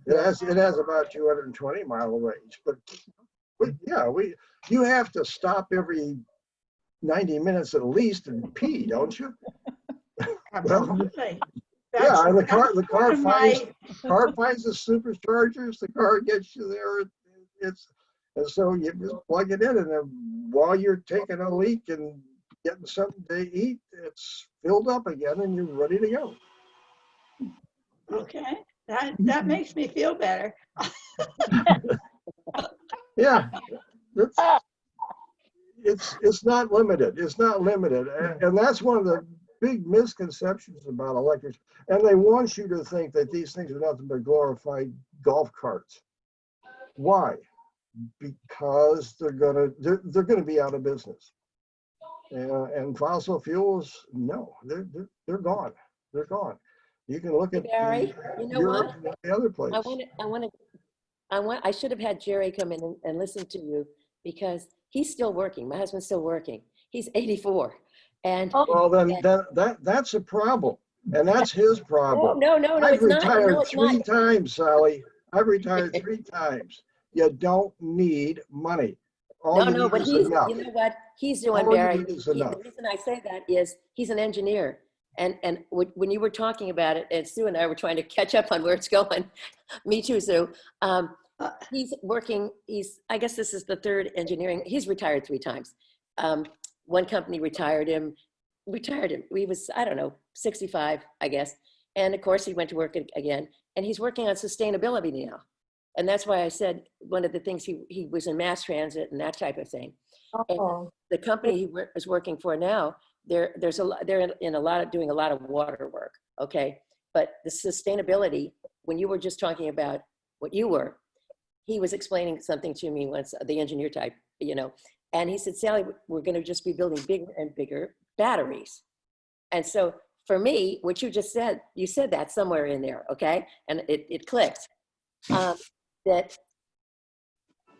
It has about 220 mile range, but yeah, you have to stop every 90 minutes at least and pee, don't you? Absolutely. Yeah, and the car one of my- finds the superchargers, the car gets you there. And so you just plug it in, and then while you're taking a leak and getting something to eat, it's filled up again and you're ready to go. Okay, that makes me feel better. Yeah, it's not limited. It's not limited, and that's one of the big misconceptions about electrics. And they want you to think that these things are nothing but glorified golf carts. Why? Because they're gonna be out of business. And fossil fuels, no, they're gone. They're gone. You can look at Barry, you know Europe what? and the other places. I should have had Jerry come in and listen to you because he's still working. My husband's still working. He's 84. And Well, then that's a problem, and that's his problem. no, I've it's not. retired No, it's three not. times, Sally. I've retired 3 times. You don't need money. All you No, need but is he's, enough. you know what he's doing, All you Barry? need is The enough. reason I say that is he's an engineer. And when you were talking about it, and Sue and I were trying to catch up on where it's going. Me too, Sue. He's working, I guess this is the 3rd engineering. He's retired 3 times. One company retired him. He was, I don't know, 65, I guess. And of course, he went to work again. And he's working on sustainability now. And that's why I said one of the things he was in mass transit and that type of thing. And Oh, the company he is working for now, they're doing a lot of water work, okay? But the sustainability, when you were just talking about what you were, he was explaining something to me once, the engineer type, you know, and he said, Sally, we're gonna just be building bigger and bigger batteries. And so for me, what you just said, you said that somewhere in there, okay? And it clicked. That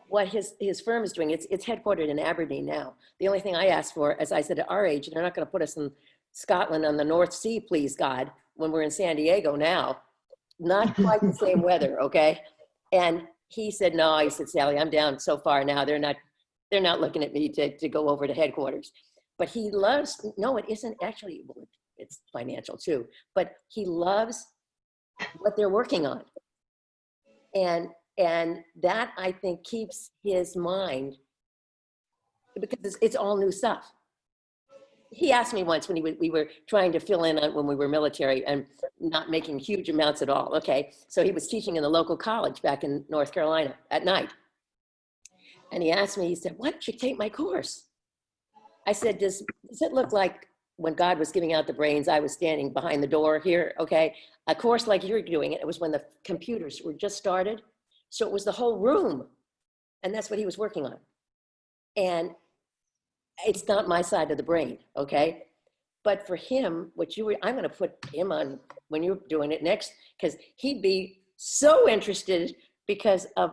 what his firm is doing, it's headquartered in Aberdeen now. The only thing I asked for, as I said, at our age, they're not going to put us in Scotland on the North Sea, please God, when we're in San Diego now. Not quite the same weather, okay? And he said, no, he said, Sally, I'm down so far now. They're not looking at me to go over to headquarters. But he loves, no, it isn't actually, it's financial too, but he loves what they're working on. And that, I think, keeps his mind, because it's all new stuff. He asked me once when we were trying to fill in on when we were military and not making huge amounts at all, okay? So he was teaching in the local college back in North Carolina at night. And he asked me, he said, why don't you take my course? I said, does it look like when God was giving out the brains, I was standing behind the door here, okay? A course like you're doing it was when the computers were just started. So it was the whole room. And that's what he was working on. And it's not my side of the brain, okay? But for him, I'm gonna put him on when you're doing it next, because he'd be so interested because of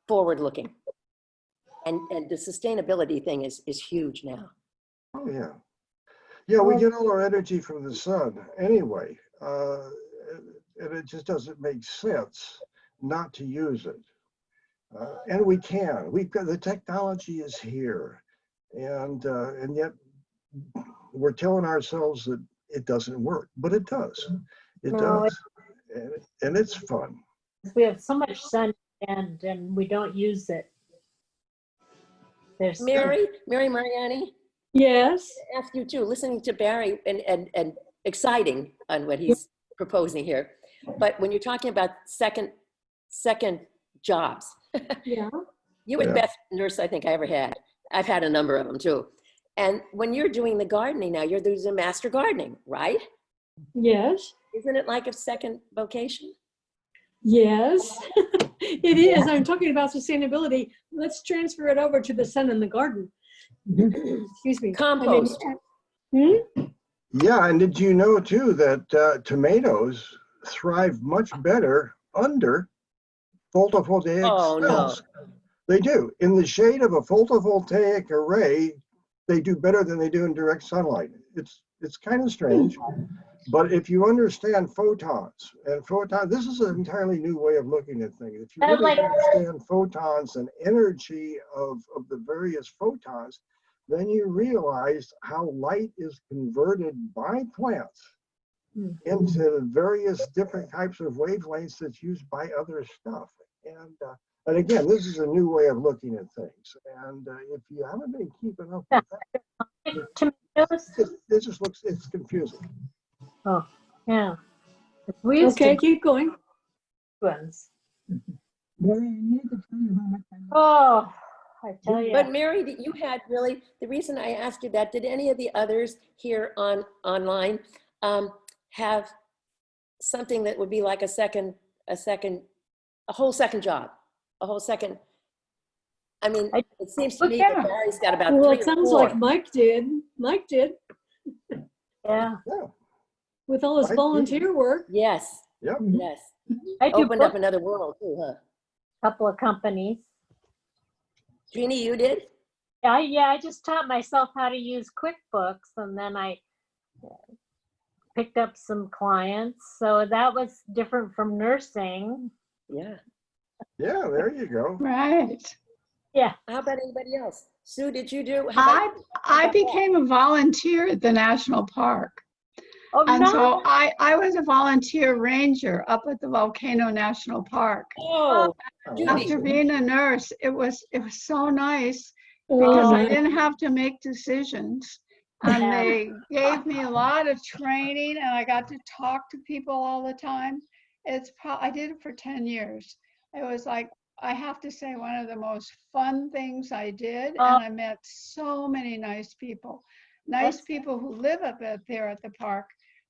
forward looking. And the sustainability thing is huge now. Oh, yeah. Yeah, we get all our energy from the sun anyway. And it just doesn't make sense not to use it. And we can. We've got, the technology is here. And yet we're telling ourselves that it doesn't work, but it does. It No, does. And it's fun. we have so much sun and we don't use it. There's Mary Mariani, Yes. I ask you too, listening to Barry and exciting on what he's proposing here. But when you're talking about second jobs, Yeah. you were the Yeah. best nurse I think I ever had. I've had a number of them too. And when you're doing the gardening now, you're doing master gardening, right? Yes. Isn't it like a second vocation? Yes. It is. I'm talking about sustainability. Let's transfer it over to the sun in the garden. Excuse me. Compost. Yeah, and did you know too that tomatoes thrive much better under photovoltaic Oh, no. cells They do. In the shade of a photovoltaic array, they do better than they do in direct sunlight. It's kind of strange, but if you understand photons and this is an entirely new way of looking at things. If you Sounds really like- understand photons and energy of the various photons, then you realize how light is converted by plants into various different types of wavelengths that's used by other stuff. And again, this is a new way of looking at things. And if you haven't been keeping up with that, Tomatoes? it just looks, it's confusing. Oh, yeah. We used Okay, to keep going. ones. Mary, I need to tell you how much I love. Oh, I tell you. But Mary, you had really, the reason I asked you that, did any of the others here online have something that would be like a whole second job, a whole second? I mean, it seems to me that Yeah. Mary's got about Well, 3 it or sounds 4. like Mike did. Mike did Yeah. Yeah. with all his Mike did. volunteer work. Yes, Yep. yes. I do Opened up book another world too, huh? a couple of companies. Jeannie, you did? I just taught myself how to use QuickBooks, and then I picked up some clients. So that was different from nursing. Yeah. Yeah, there you go. Right. Yeah. How about anybody else? Sue, did you do? how about- I became a volunteer at the national park. Oh, And no. so I was a volunteer ranger up at the Volcano National Park. Oh, Judy. After being a nurse, it was so nice because I didn't have to make decisions. And Yeah. they gave me a lot of training and I got to talk to people all the time. I did it for 10 years. It was like, I have to say, one of the most fun things I did. And I met so many nice people. Nice people who live up there at the park,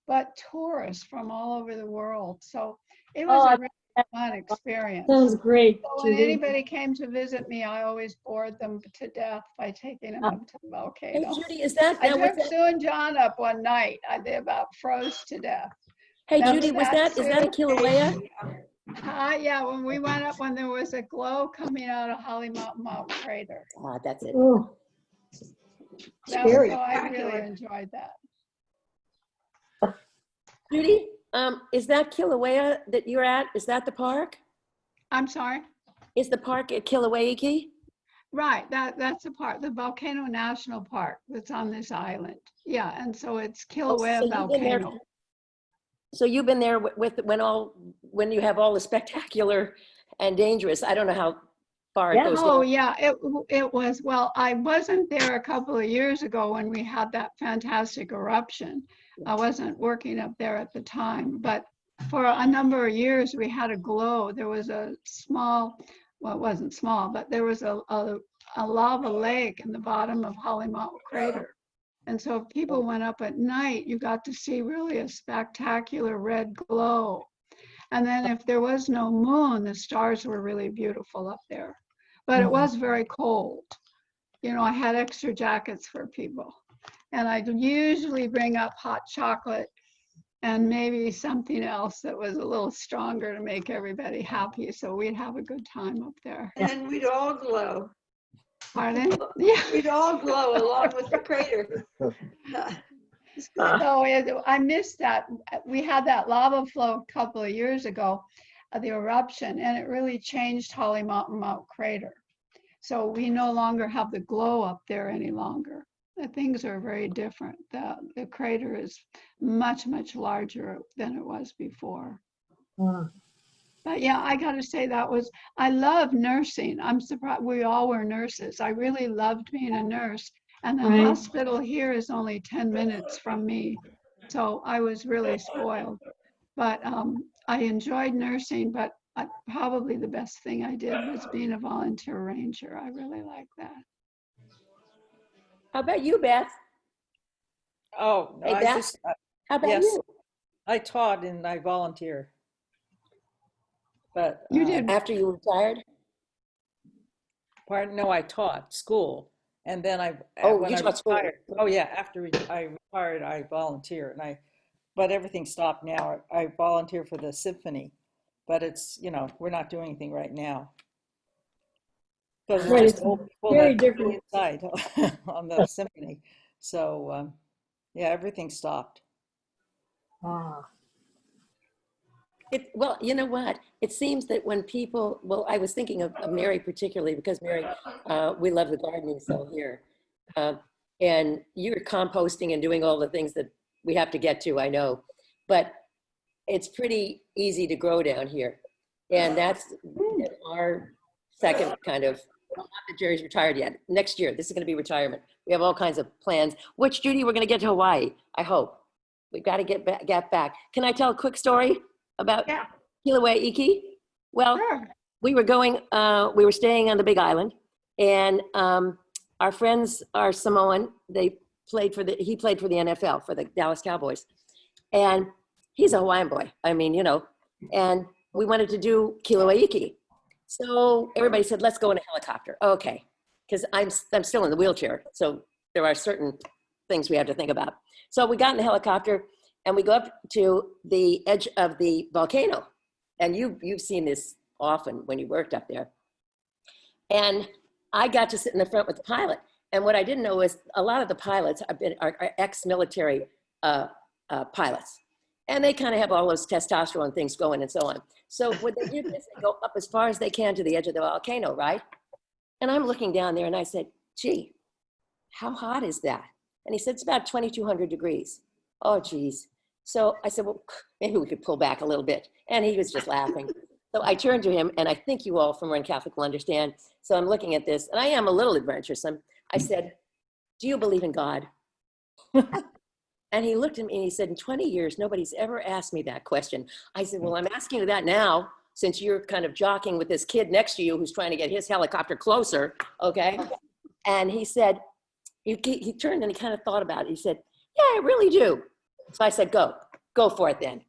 but tourists from all over the world. So it was a really fun experience. Sounds great, So when Judy. anybody came to visit me, I always bored them to death by taking them up to the Hey, volcano. Judy, is that, I now, was took that, Sue and John up one night. They about froze to death. hey, Remember Judy, is that, that a Sue? Kilauea? Yeah, when we went up, when there was a glow coming out of Holly Mountain crater. Ah, that's it. Oh, That was, Very so I really spectacular. enjoyed that. Judy, is that Kilauea that you're at? Is that the park? I'm sorry? Is the park at Kilauea? Right, that's the part, the Volcano National Park that's on this island. Yeah, and so it's Kilauea Volcano. So you've been there with when you have all the spectacular and dangerous, I don't know how far it goes. Oh, yeah, it was, well, I wasn't there a couple of years ago when we had that fantastic eruption. I wasn't working up there at the time, but for a number of years we had a glow. There was a small, well, it wasn't small, but there was a lava lake in the bottom of Holly Mountain crater. And so if people went up at night, you got to see really a spectacular red glow. And then if there was no moon, the stars were really beautiful up there. But it was very cold. You know, I had extra jackets for people. And I'd usually bring up hot chocolate and maybe something else that was a little stronger to make everybody happy. So we'd have a good time up there. And then we'd all glow. Pardon? Yeah. We'd all glow along with the crater. So I missed that. We had that lava flow a couple of years ago, the eruption, and it really changed Holly Mountain crater. So we no longer have the glow up there any longer. The things are very different. The crater is much, much larger than it was before. But yeah, I got to say I love nursing. I'm surprised we all were nurses. I really loved being a nurse. And the Right. hospital here is only 10 minutes from me. So I was really spoiled. But I enjoyed nursing, but probably the best thing I did was being a volunteer ranger. I really like that. How about you, Beth? Oh, Hey, I Beth? just, How about yes, you? I taught and I volunteer. But You did. After you retired? pardon, no, I taught school, and then Oh, when you I taught school. retired. Oh yeah, after I retired, I volunteer, but everything stopped now. I volunteer for the symphony, but it's we're not doing anything right now. Because Right, it's it's just old people very that be different. inside on the symphony. So, yeah, everything stopped. Ah, Well, you know what? It seems that when people, well, I was thinking of Mary particularly because Mary, we love the gardening cell here. Uh, and you're composting and doing all the things that we have to get to, I know. But it's pretty easy to grow down here. And that's our second kind of, well, not that Jerry's retired yet. Next year, this is going to be retirement. We have all kinds of plans, which, Judy, we're going to get to Hawaii, I hope. We've got to get back. Can I tell a quick story about Yeah. Kilauea Iki? Well, Sure. we were staying on the Big Island, and our friends are Samoan. He played for the NFL, for the Dallas Cowboys. And he's a Hawaiian boy. I mean, you know, and we wanted to do Kilauea Iki. So everybody said, let's go in a helicopter. Okay, because I'm still in the wheelchair. So there are certain things we have to think about. So we got in the helicopter and we go up to the edge of the volcano. And you've seen this often when you worked up there. And I got to sit in the front with the pilot. And what I didn't know is a lot of the pilots are ex-military pilots. And they kind of have all those testosterone things going and so on. So what they do is they go up as far as they can to the edge of the volcano, right? And I'm looking down there and I said, gee, how hot is that? And he said, it's about 2,200 degrees. Oh, geez. So I said, well, maybe we could pull back a little bit. And he was just laughing. So I turned to him, and I think you all from Roman Catholic will understand. So I'm looking at this, and I am a little adventuresome. I said, do you believe in God? And he looked at me and he said, in 20 years, nobody's ever asked me that question. I said, well, I'm asking you that now, since you're kind of jockeying with this kid next to you who's trying to get his helicopter closer, okay? And he said, he turned and he kind of thought about it. He said, yeah, I really do. So I said, go for it then.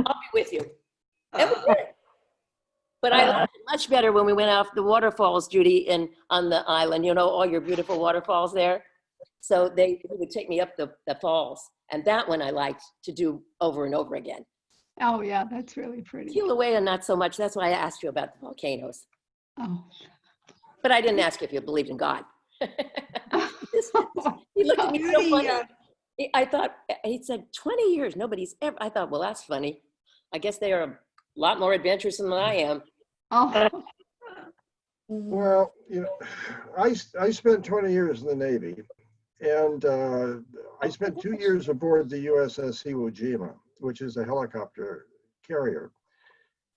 I'll be with you. And we did. But I liked it much better when we went off the waterfalls, Judy, on the island, you know, all your beautiful waterfalls there. So they would take me up the falls. And that one I liked to do over and over again. Oh, yeah, that's really pretty. Kilauea, not so much. That's why I asked you about the volcanoes. Oh. But I didn't ask you if you believed in God. He looked at me so Judy, funny. I thought, he said, 20 years, nobody's ever, I thought, well, that's funny. I guess they are a lot more adventurous than I am. Oh. Well, you know, I spent 20 years in the Navy, and I spent 2 years aboard the USS Iwo Jima, which is a helicopter carrier.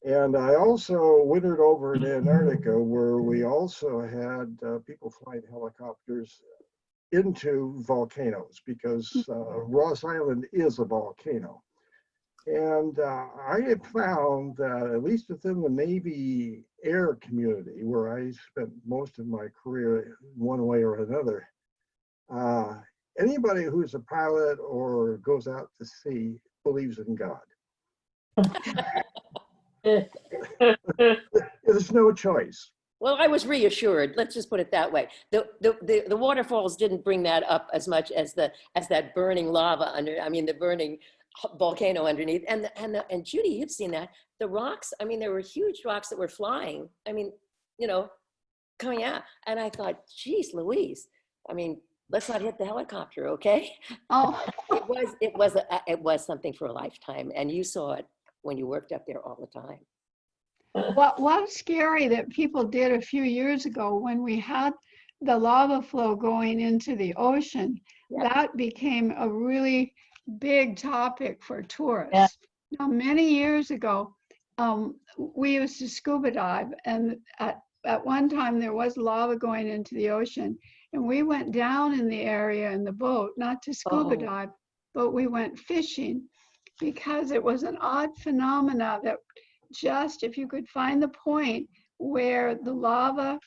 And I also wintered over in Antarctica, where we also had people flying helicopters into volcanoes, because Ross Island is a volcano. And I had found that, at least within the Navy air community, where I spent most of my career one way or another, anybody who's a pilot or goes out to sea believes in God. There's no choice. Well, I was reassured. Let's just put it that way. The waterfalls didn't bring that up as much as that burning lava the burning volcano underneath. And Judy, you've seen that. The rocks, I mean, there were huge rocks that were flying. I mean, you know, coming out. And I thought, geez, Louise, I mean, let's not hit the helicopter, okay? Oh. It was something for a lifetime. And you saw it when you worked up there all the time. What was scary that people did a few years ago when we had the lava flow going into the ocean, that became a really big topic for tourists. Yeah. Now, many years ago, we used to scuba dive, and at one time there was lava going into the ocean, and we went down in the area in the boat, not to scuba dive, but we went fishing, because it was an odd phenomena that just, if you could find the point where the lava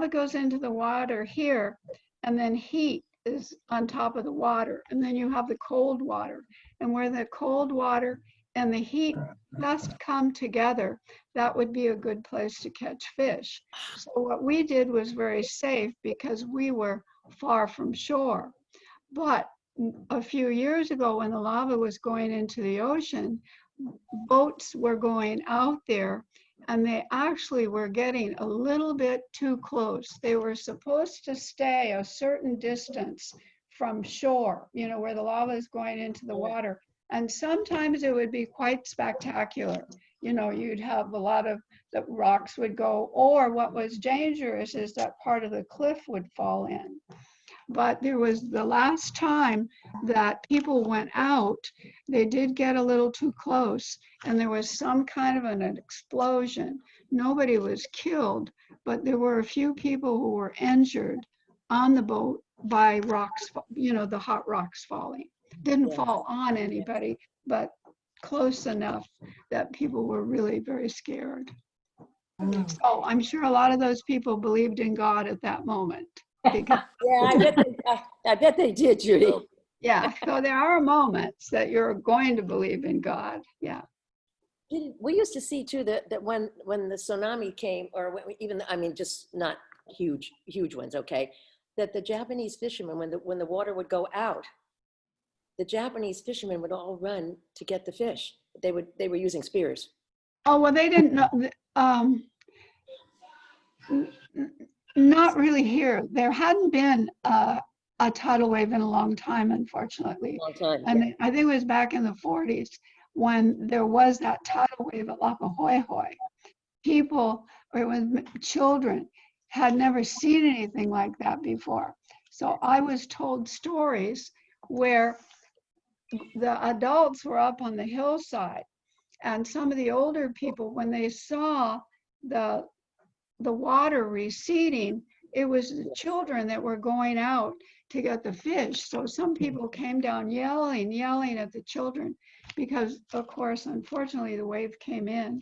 goes into the water here, and then heat is on top of the water, and then you have the cold water, and where the cold water and the heat just come together, that would be a good place to catch fish. So what we did was very safe because we were far from shore. But a few years ago, when the lava was going into the ocean, boats were going out there, and they actually were getting a little bit too close. They were supposed to stay a certain distance from shore, you know, where the lava is going into the water. And sometimes it would be quite spectacular. You know, you'd have a lot of the rocks would go, or what was dangerous is that part of the cliff would fall in. But there was the last time that people went out, they did get a little too close, and there was some kind of an explosion. Nobody was killed, but there were a few people who were injured on the boat by rocks, you know, the hot rocks falling. Didn't Yes. fall on anybody, but close enough that people were really very scared. So I'm sure a lot of those people believed in God at that moment. Because, Yeah, I bet they did, Judy. yeah, so there are moments that you're going to believe in God. Yeah. We used to see too that when the tsunami came, or even, I mean, just not huge ones, okay, that the Japanese fishermen, when the water would go out, the Japanese fishermen would all run to get the fish. They were using spears. Oh, well, they didn't know, not really here. There hadn't been a tidal wave in a long time, unfortunately. Long time. And I think it was back in the 40s when there was that tidal wave at Lapahoehoe. People, or it was children, had never seen anything like that before. So I was told stories where the adults were up on the hillside, and some of the older people, when they saw the water receding, it was the children that were going out to get the fish. So some people came down yelling at the children, because of course, unfortunately, the wave came in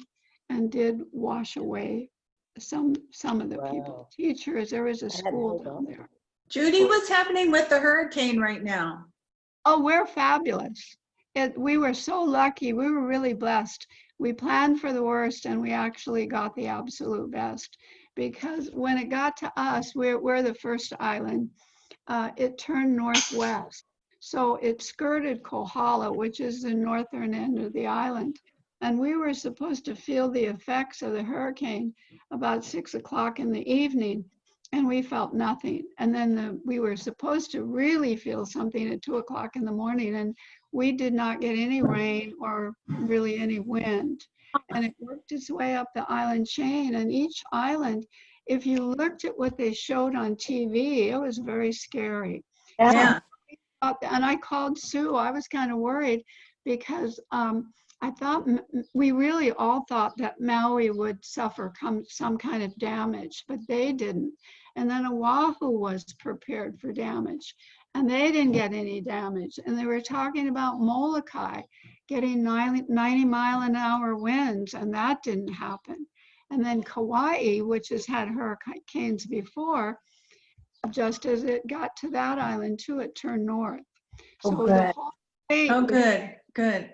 and did wash away some of the people. Teachers, there was a school down there. Judy, what's happening with the hurricane right now? Oh, we're fabulous. We were so lucky. We were really blessed. We planned for the worst and we actually got the absolute best, because when it got to us, we're the first island, it turned northwest. So it skirted Kohala, which is the northern end of the island. And we were supposed to feel the effects of the hurricane about 6 o'clock in the evening, and we felt nothing. And then we were supposed to really feel something at 2 o'clock in the morning, and we did not get any rain or really any wind. And it worked its way up the island chain, and each island, if you looked at what they showed on TV, it was very scary. Yeah. And I called Sue. I was kind of worried because I thought, we really all thought that Maui would suffer some kind of damage, but they didn't. And then Oahu was prepared for damage, and they didn't get any damage. And they were talking about Molokai getting 90-mile-an-hour winds, and that didn't happen. And then Kauai, which has had hurricanes before, just as it got to that island too, it turned north. So the whole state Good.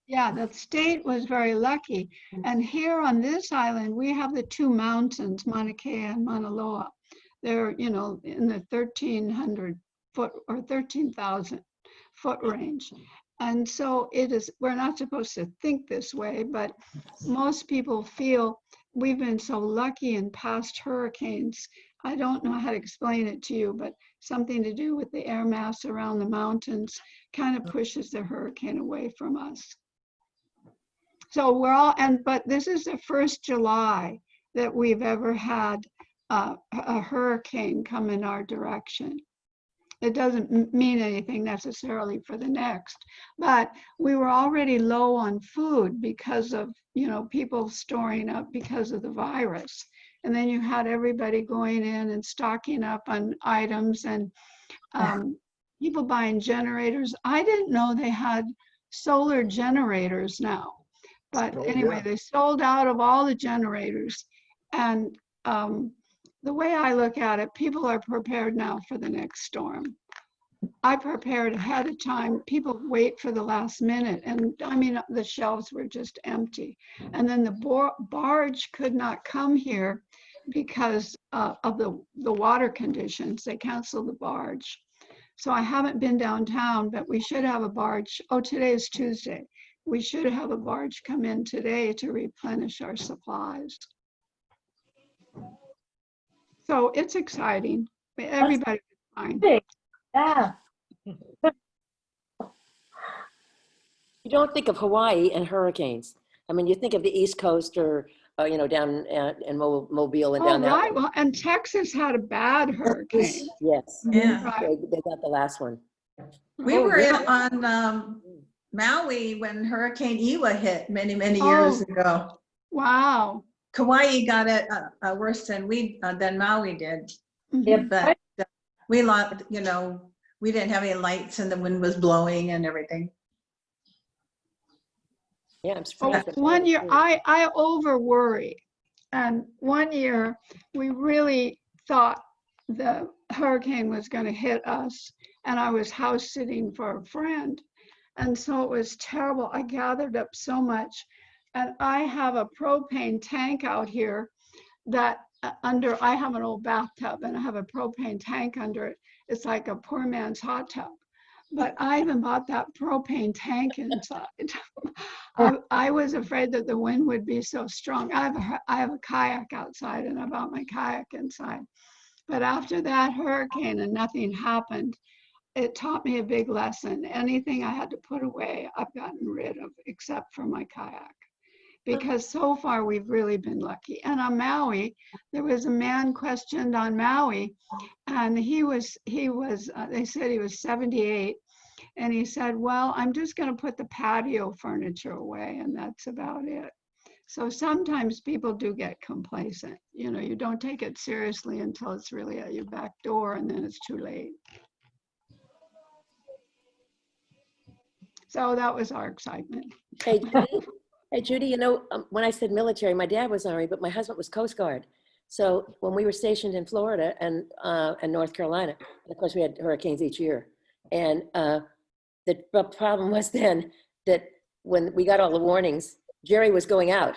Yeah, the state was very lucky. And here on this island, we have the two mountains, Mauna Kea and Mauna Loa. They're, you know, in the 1,300 foot or 13,000 foot range. And so we're not supposed to think this way, but most people feel we've been so lucky in past hurricanes. I don't know how to explain it to you, but something to do with the air mass around the mountains kind of pushes the hurricane away from us. So but this is the first July that we've ever had a hurricane come in our direction. It doesn't mean anything necessarily for the next, but we were already low on food because of, you know, people storing up because of the virus. And then you had everybody going in and stocking up on items, and people buying generators. I didn't know they had solar generators now. But anyway, they sold out of all the generators. And the way I look at it, people are prepared now for the next storm. I prepared ahead of time. People wait for the last minute. And I mean, the shelves were just empty. And then the barge could not come here because of the water conditions. They canceled the barge. So I haven't been downtown, but we should have a barge. Oh, today is Tuesday. we should have a barge come in today to replenish our supplies. So it's exciting. Everybody's fine. Yeah. You don't think of Hawaii and hurricanes. I mean, you think of the East Coast or, you know, down in Mobile and Oh, down that right. way. Well, and Texas had a bad hurricane. Yes, Yeah. Right. they got the last one. We Oh, were really? on Maui when Hurricane Iwa hit many, many years Oh. ago. Wow. Kauai got it worse than Maui did. Mhm. But we lost, you know, we didn't have any lights and the wind was blowing and everything. Yeah, I'm Oh, surprised. one year, I over worry. And one year, we really thought the hurricane was going to hit us. And I was house sitting for a friend. And so it was terrible. I gathered up so much. And I have a propane tank out here that I have an old bathtub and I have a propane tank under it. It's like a poor man's hot tub. But I even bought that propane tank inside. I was afraid that the wind would be so strong. I have a kayak outside and I bought my kayak inside. But after that hurricane and nothing happened, it taught me a big lesson. Anything I had to put away, I've gotten rid of, except for my kayak. Because so far we've really been lucky. And on Maui, there was a man questioned on Maui, and they said he was 78. And he said, well, I'm just going to put the patio furniture away, and that's about it. So sometimes people do get complacent. You know, you don't take it seriously until it's really at your back door, and then it's too late. So that was our excitement. Hey, Judy, hey, Judy, you know, when I said military, my dad was Army, but my husband was Coast Guard. So when we were stationed in Florida and North Carolina, and of course we had hurricanes each year. And the problem was then that when we got all the warnings, Jerry was going out.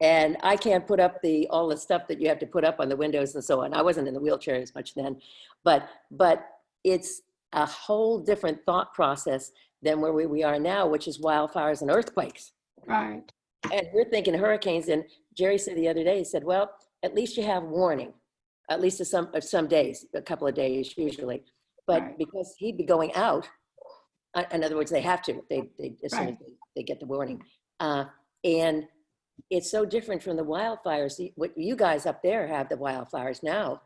And I can't put up all the stuff that you have to put up on the windows and so on. I wasn't in the wheelchair as much then, but it's a whole different thought process than where we are now, which is wildfires and earthquakes. Right. And we're thinking hurricanes. And Jerry said the other day, he said, well, at least you have warning, at least some days, a couple of days usually. But Right. because he'd be going out, in other words, they have to, as soon as they get the warning. And it's so different from the wildfires. What you guys up there have the wildfires now.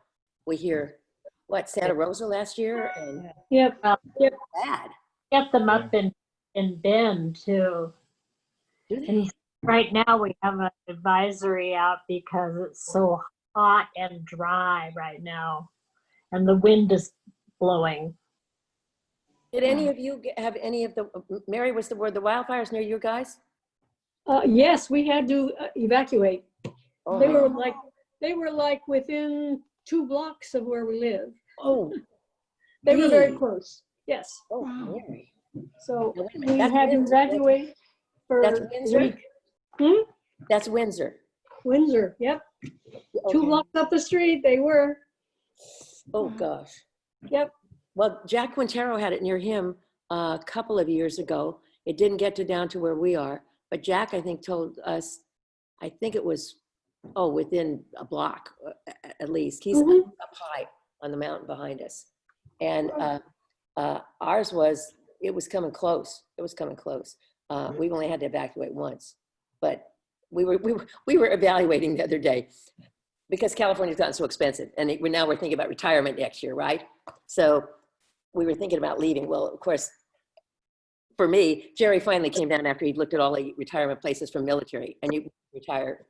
We hear, what, Santa Rosa last year? And Yep. Yep. bad. Get them up in Bend too. Do they? And right now we have an advisory out because it's so hot and dry right now. And the wind is blowing. Did any of you have any of the, Mary, were the wildfires near you guys? Yes, we had to evacuate. Oh, They man. were like within 2 blocks of where we live. Oh, They were very really? close. Yes. Oh, Wow. Mary. So Now, wait a we minute, that's had to Windsor. evacuate for That's a Windsor? week. That's Windsor. Windsor, yep. 2 Okay. blocks up the street, they were. Oh, gosh. Yep. Well, Jack Quintero had it near him a couple of years ago. It didn't get down to where we are, but Jack, I think, told us, I think it was, within a block at least. He's Mhm. up high on the mountain behind us. And ours it was coming close. It was coming close. We only had to evacuate once, but we were evaluating the other day because California's gotten so expensive, and now we're thinking about retirement next year, right? So we were thinking about leaving. Well, of course, for me, Jerry finally came down after he'd looked at all the retirement places for military, and you retire,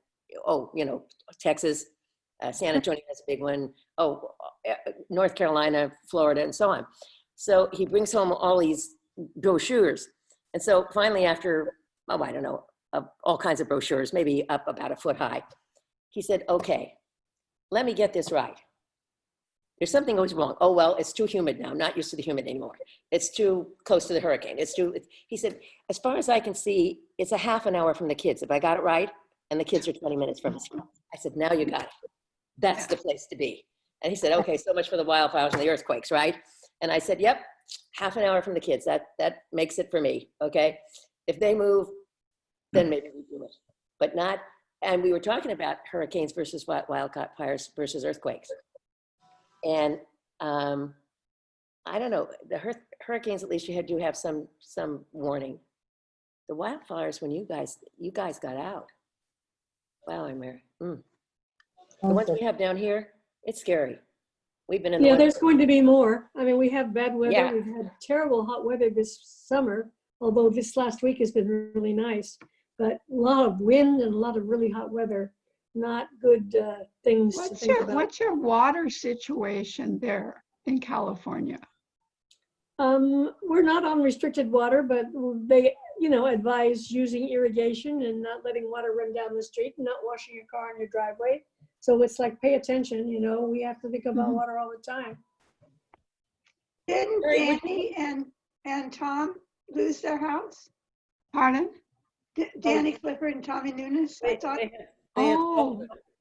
Texas, San Antonio has a big one, North Carolina, Florida, and so on. So he brings home all these brochures. And so finally, after, I don't know, all kinds of brochures, maybe up about a foot high, he said, okay, let me get this right. There's something goes wrong. Oh, well, it's too humid now. I'm not used to the humid anymore. It's too close to the hurricane. He said, as far as I can see, it's a half an hour from the kids. If I got it right, and the kids are 20 minutes from us. I said, now you got it. That's the place to be. And he said, okay, so much for the wildfires and the earthquakes, right? And I said, yep, half an hour from the kids. That makes it for me, okay? If they move, then maybe we do it, but not, and we were talking about hurricanes versus wildfires versus earthquakes. And I don't know, the hurricanes, at least you had to have some warning. The wildfires, when you guys got out. Wow, Mary. The ones we have down here, it's scary. We've been in the Yeah, weather. there's going to be more. I mean, we have bad weather. Yeah. We've had terrible hot weather this summer, although this last week has been really nice. But a lot of wind and a lot of really hot weather. Not good things to think about. What's your water situation there in California? We're not on restricted water, but they, advise using irrigation and not letting water run down the street and not washing your car in your driveway. So it's like, pay attention, we have to think about water all the time. Didn't Danny and Tom lose their house? Pardon? Danny Clifford and Tommy Nunes? I thought.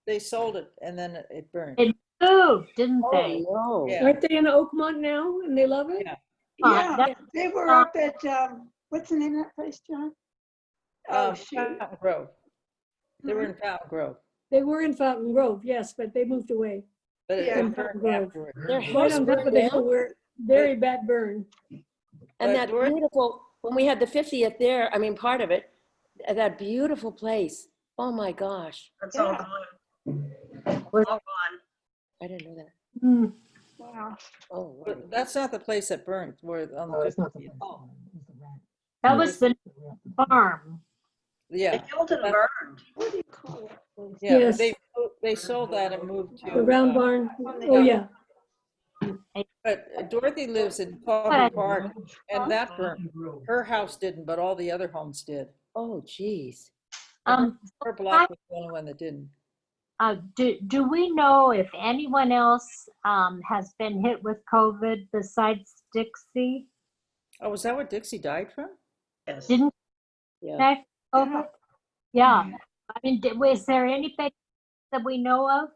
They sold it and then it burned. It moved, didn't Oh, they? no. Yeah. Aren't they in Oakmont now and they love it? Yeah. Yeah, they were up at, what's the name of that place, John? Oh, shoot. Fountain Grove. They were in Fountain Grove, They were in Fountain Grove, yes, but they moved away. but Yeah. it burned afterward. Their Right house on top burned of the down. hill where very bad burn. And But that Dorothy- beautiful, when we had the 50th there, I mean, part of it, that beautiful place. Oh my gosh. That's all Yeah. gone. All gone. I didn't know that. Hmm. Wow. Oh, wow. But that's not the place that burned. Where on Oh, the it's not the 50th. one. It's the ranch. That was the farm. Yeah, The Hilton burned. What do you call it? yeah. Yes. They sold that and moved to. The round barn. Oh, yeah. But Dorothy lives in Fawley Park, and that burned. Her house didn't, but all the other homes did. Oh, geez. Her block was the only one that didn't. Do we know if anyone else has been hit with COVID besides Dixie? Oh, was that what Dixie died from? Yes. Didn't Yeah. that COVID? Yeah. I mean, was there anybody that we know of?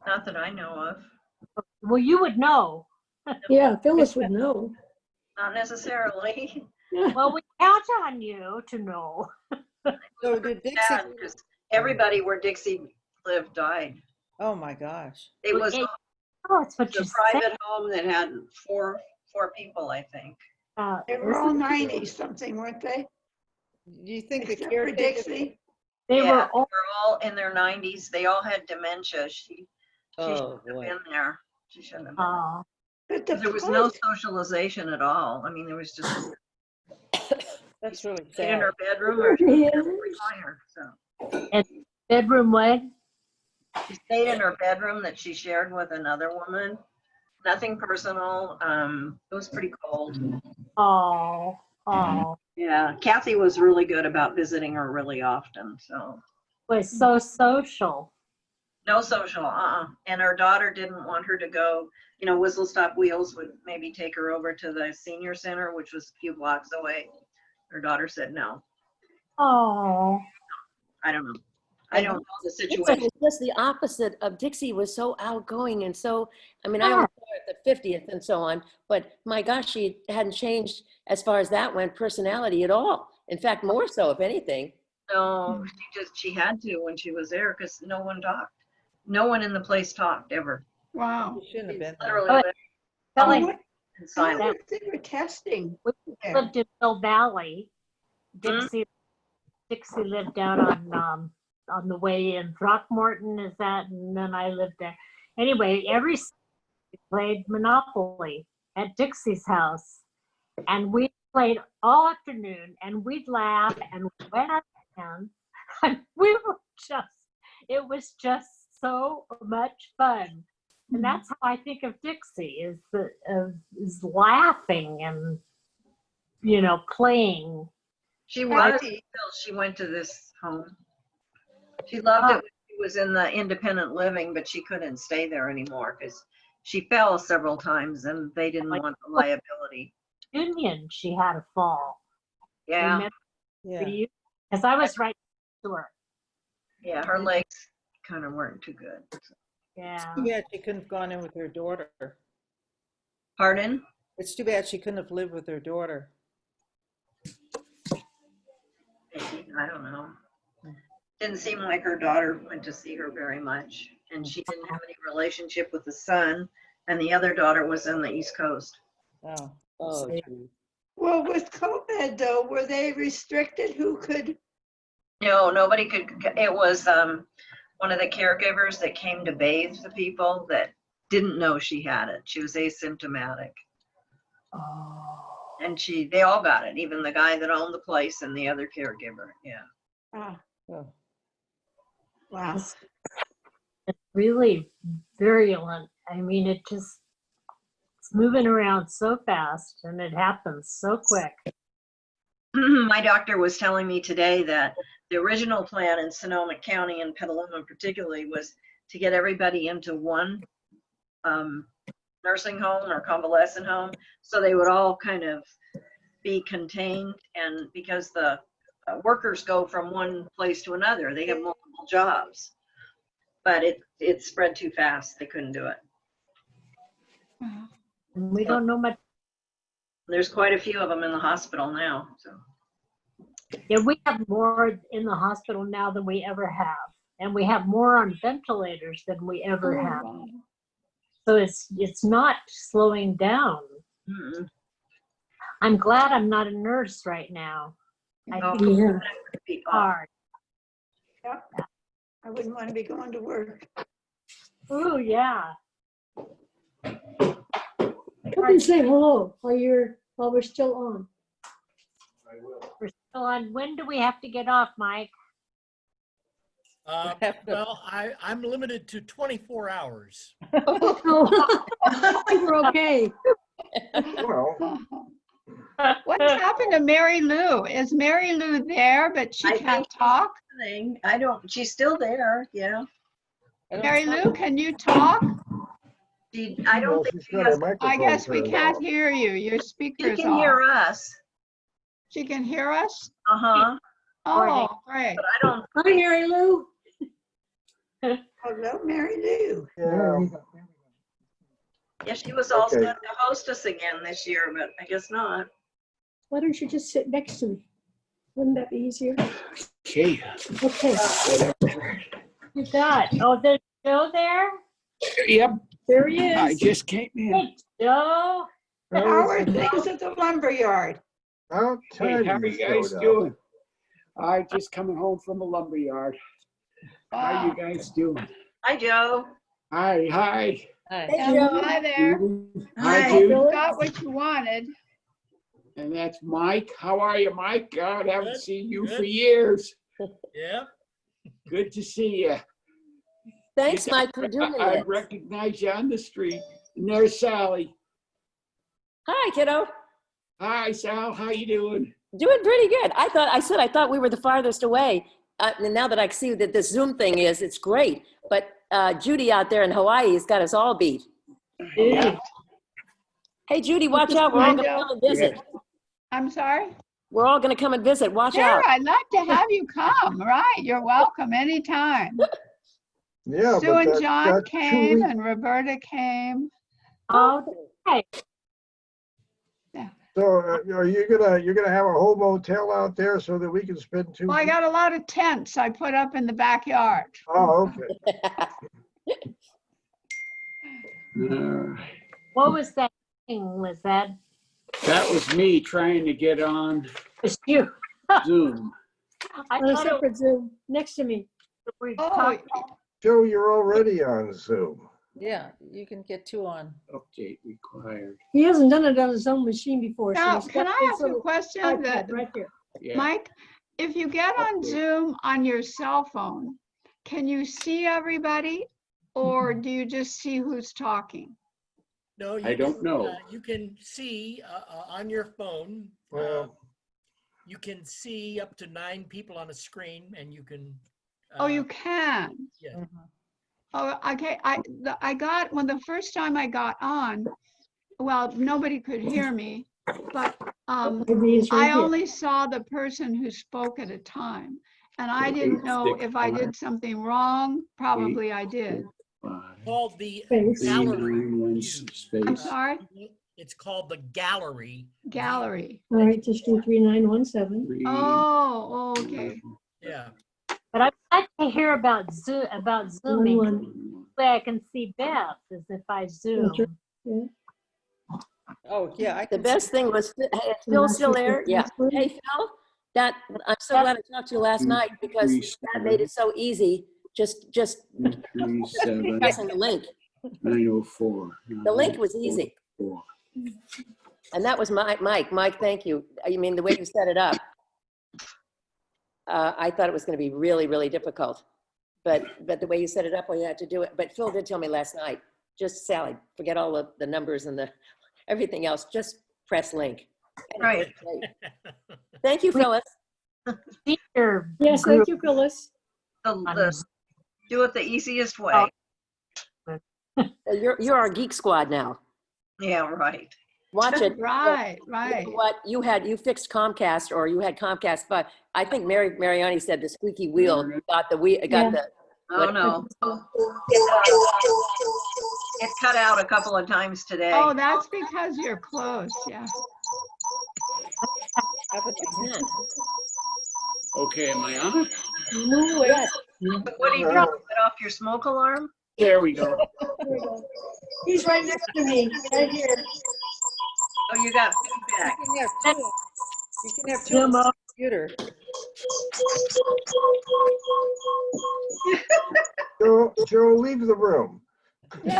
Not that I know of. Well, you would know. Yeah, Phyllis would know. Not necessarily. Well, we count on you to know. So did Dixie? Yeah, 'cause everybody where Dixie lived died. Oh my gosh. It was Oh, it's what a you said. private home that had four people, I think. They were all 90 something, weren't they? Do you think the Except for caretaker? Dixie. They Yeah, were all, they're all in their 90s. They all had dementia. She Oh, shouldn't have boy. been there. She shouldn't have been. oh, But the There was no place- socialization at all. I mean, there was just That's really stay in sad. her bedroom or she Yeah. recliner. So bedroom what? she stayed in her bedroom that she shared with another woman. Nothing personal. It was pretty cold. Oh, oh, Yeah, Kathy was really good about visiting her really often. So was so social. no social. And her daughter didn't want her to go. Whistle Stop Wheels would maybe take her over to the senior center, which was a few blocks away. Her daughter said no. Oh, I don't know. I don't know the Dixie situation. was just the opposite of Dixie was so outgoing and so, I mean, I Yeah. was there at the 50th and so on, but my gosh, she hadn't changed as far as that went, personality at all. In fact, more so, if anything. No, she had to when she was there because no one talked. No one in the place talked ever. Wow. You shouldn't have been there. Literally Oh, lived felt Oh, like what- in I silence. wonder if they were testing. we there. lived in Mill Valley. Dixie lived out on the way in Throckmorton, is that? And then I lived there. Anyway, every Sunday we played Monopoly at Dixie's house, and we played all afternoon, and we'd laugh and wet our hands. And we were it was just so much fun. And that's how I think of Dixie is laughing and playing. She was until she went to this home. She loved it when she was in the independent living, but she couldn't stay there anymore because she fell several times and they didn't want the liability. Union, she had a fall. Yeah, Yeah. Because I was right next to her. yeah, her legs kind of weren't too good. Yeah. Too bad she couldn't have gone in with her daughter. Pardon? It's too bad she couldn't have lived with her daughter. I don't know. Didn't seem like her daughter went to see her very much. And she didn't have any relationship with the son. And the other daughter was on the East Coast. Oh. Oh, gee. Well, with COVID though, were they restricted? Who could? No, nobody could. It was one of the caregivers that came to bathe the people that didn't know she had it. She was asymptomatic. And they all got it, even the guy that owned the place and the other caregiver. Yeah. Ah, Oh. wow. It's really virulent. I mean, it's moving around so fast and it happens so quick. My doctor was telling me today that the original plan in Sonoma County and Petaluma particularly was to get everybody into one nursing home or convalescent home, so they would all kind of be contained. And because the workers go from one place to another, they have multiple jobs, but it spread too fast. They couldn't do it. And we don't know much. There's quite a few of them in the hospital now. So Yeah, we have more in the hospital now than we ever have. And we have more on ventilators than we ever have. So it's not slowing down. mm-mm. I'm glad I'm not a nurse right now. I Oh, think Yeah. it'd be it's awful. hard. I wouldn't want to be going to work. Ooh, yeah. Come and say hello while we're still on. We're still on. When do we have to get off, Mike? Well, I'm limited to 24 hours. Oh, I think we're okay. Well, What's happened to Mary Lou? Is Mary Lou there, but she I can't think- talk? She's still there. Yeah. Mary Lou, can you talk? I don't well, think she's she got has, her microphone I guess we turned can't off. hear you. Your she speaker's can hear off. us. She can hear us? Uh-huh. Oh, great. But I don't, Hi, Mary Lou. Hello, Mary Lou. Yeah, yeah, she was all Okay. set to host us again this year, but I guess not. Why don't you just sit next to me? Wouldn't that be easier? Okay. Okay, You got, oh, there's Joe there? Yep, there he I is. just came in. Hey, Joe. How are things at the lumberyard? About Hey, time how are you you guys showed up. doing? I just coming home from the lumberyard. How you guys doing? Hi, Joe. Hi. Hi. Hey, Joe. Hi there. Judy. Hi. Hi, Judy. You got what you wanted. And that's Mike. How are you, Mike? God, haven't Good, seen you for good. years. Yeah. Good to see you. Thanks, Mike, for doing I it. recognize you on the street. And there's Sally. Hi, kiddo. Hi, Sal. How you doing? Doing pretty good. I thought we were the farthest away. And now that I see that this Zoom thing is, it's great. But Judy out there in Hawaii has got us all beat. Yeah. Hey, Judy, watch out. We're all Hi, going to Joe. come and visit. I'm sorry? We're all going to come and visit. Watch Sure, out. I'd like to have you come. Right, you're welcome anytime. Yeah, Sue but and John that 2 came week, and Roberta came. Oh, hey, so are you gonna have a whole motel out there so that we can spend 2 Well, I weeks? got a lot of tents I put up in the backyard. Oh, okay. what was that thing? Was that That was me trying to get on was you? Zoom. I On a thought it separate Zoom, next to me. was Oh, talking. Joe, you're already on Zoom. Yeah, you can get two on. Update required. He hasn't done it on his own machine before. so now, he's can got I this ask a little question iPad that, right here. Yeah. Mike, if you get on Okay. Zoom on your cell phone, can you see everybody? Or do you just see who's talking? No, you I don't can, know. you can see on your phone. Well, You can see up to 9 people on a screen, and you can. Oh, you can? Yeah. Oh, okay. I got, when the first time I got on, well, nobody could hear me, but Maybe he's right I here. only saw the person who spoke at a time. And I didn't know if I did something wrong. Probably I did. Called the Thanks. gallery 391 view. I'm space. sorry? It's called the Gallery. Gallery. All right, just do 3917. Oh, okay. Yeah. But I'd like to hear about Zooming. One. The way I can see Beth is if I Zoom. That's right. Yeah. Oh, yeah. I The can best see- thing was, hey, is Phil still there? Yeah. Hey, Phil, I'm so glad I talked to you last night because that made it so easy. Just 37, pressing the link. 904. The link was easy. 904. And that was Mike. Mike, thank you. I mean, the way you set it up, I thought it was going to be really, really difficult. But the way you set it up, when you had to do it. But Phil did tell me last night, just Sally, forget all of the numbers and everything else. Just press link. And it Right. worked great. Thank you, Phyllis. Senior Yes, group. thank you, Phyllis. Do it the easiest way. You're our geek squad now. Yeah, right. Watch it. Right, You right. know what you fixed Comcast, or you had Comcast, but I think Mariani said the squeaky wheel got the Oh, no. It cut out a couple of times today. Oh, that's because you're close, yeah. Okay, am I on? Move away. Yes. What do you do? Set off your smoke alarm? There we go. There we go. He's right next to me, right here. Oh, you got feedback. You can have two on the computer. Joe, leave the room. Or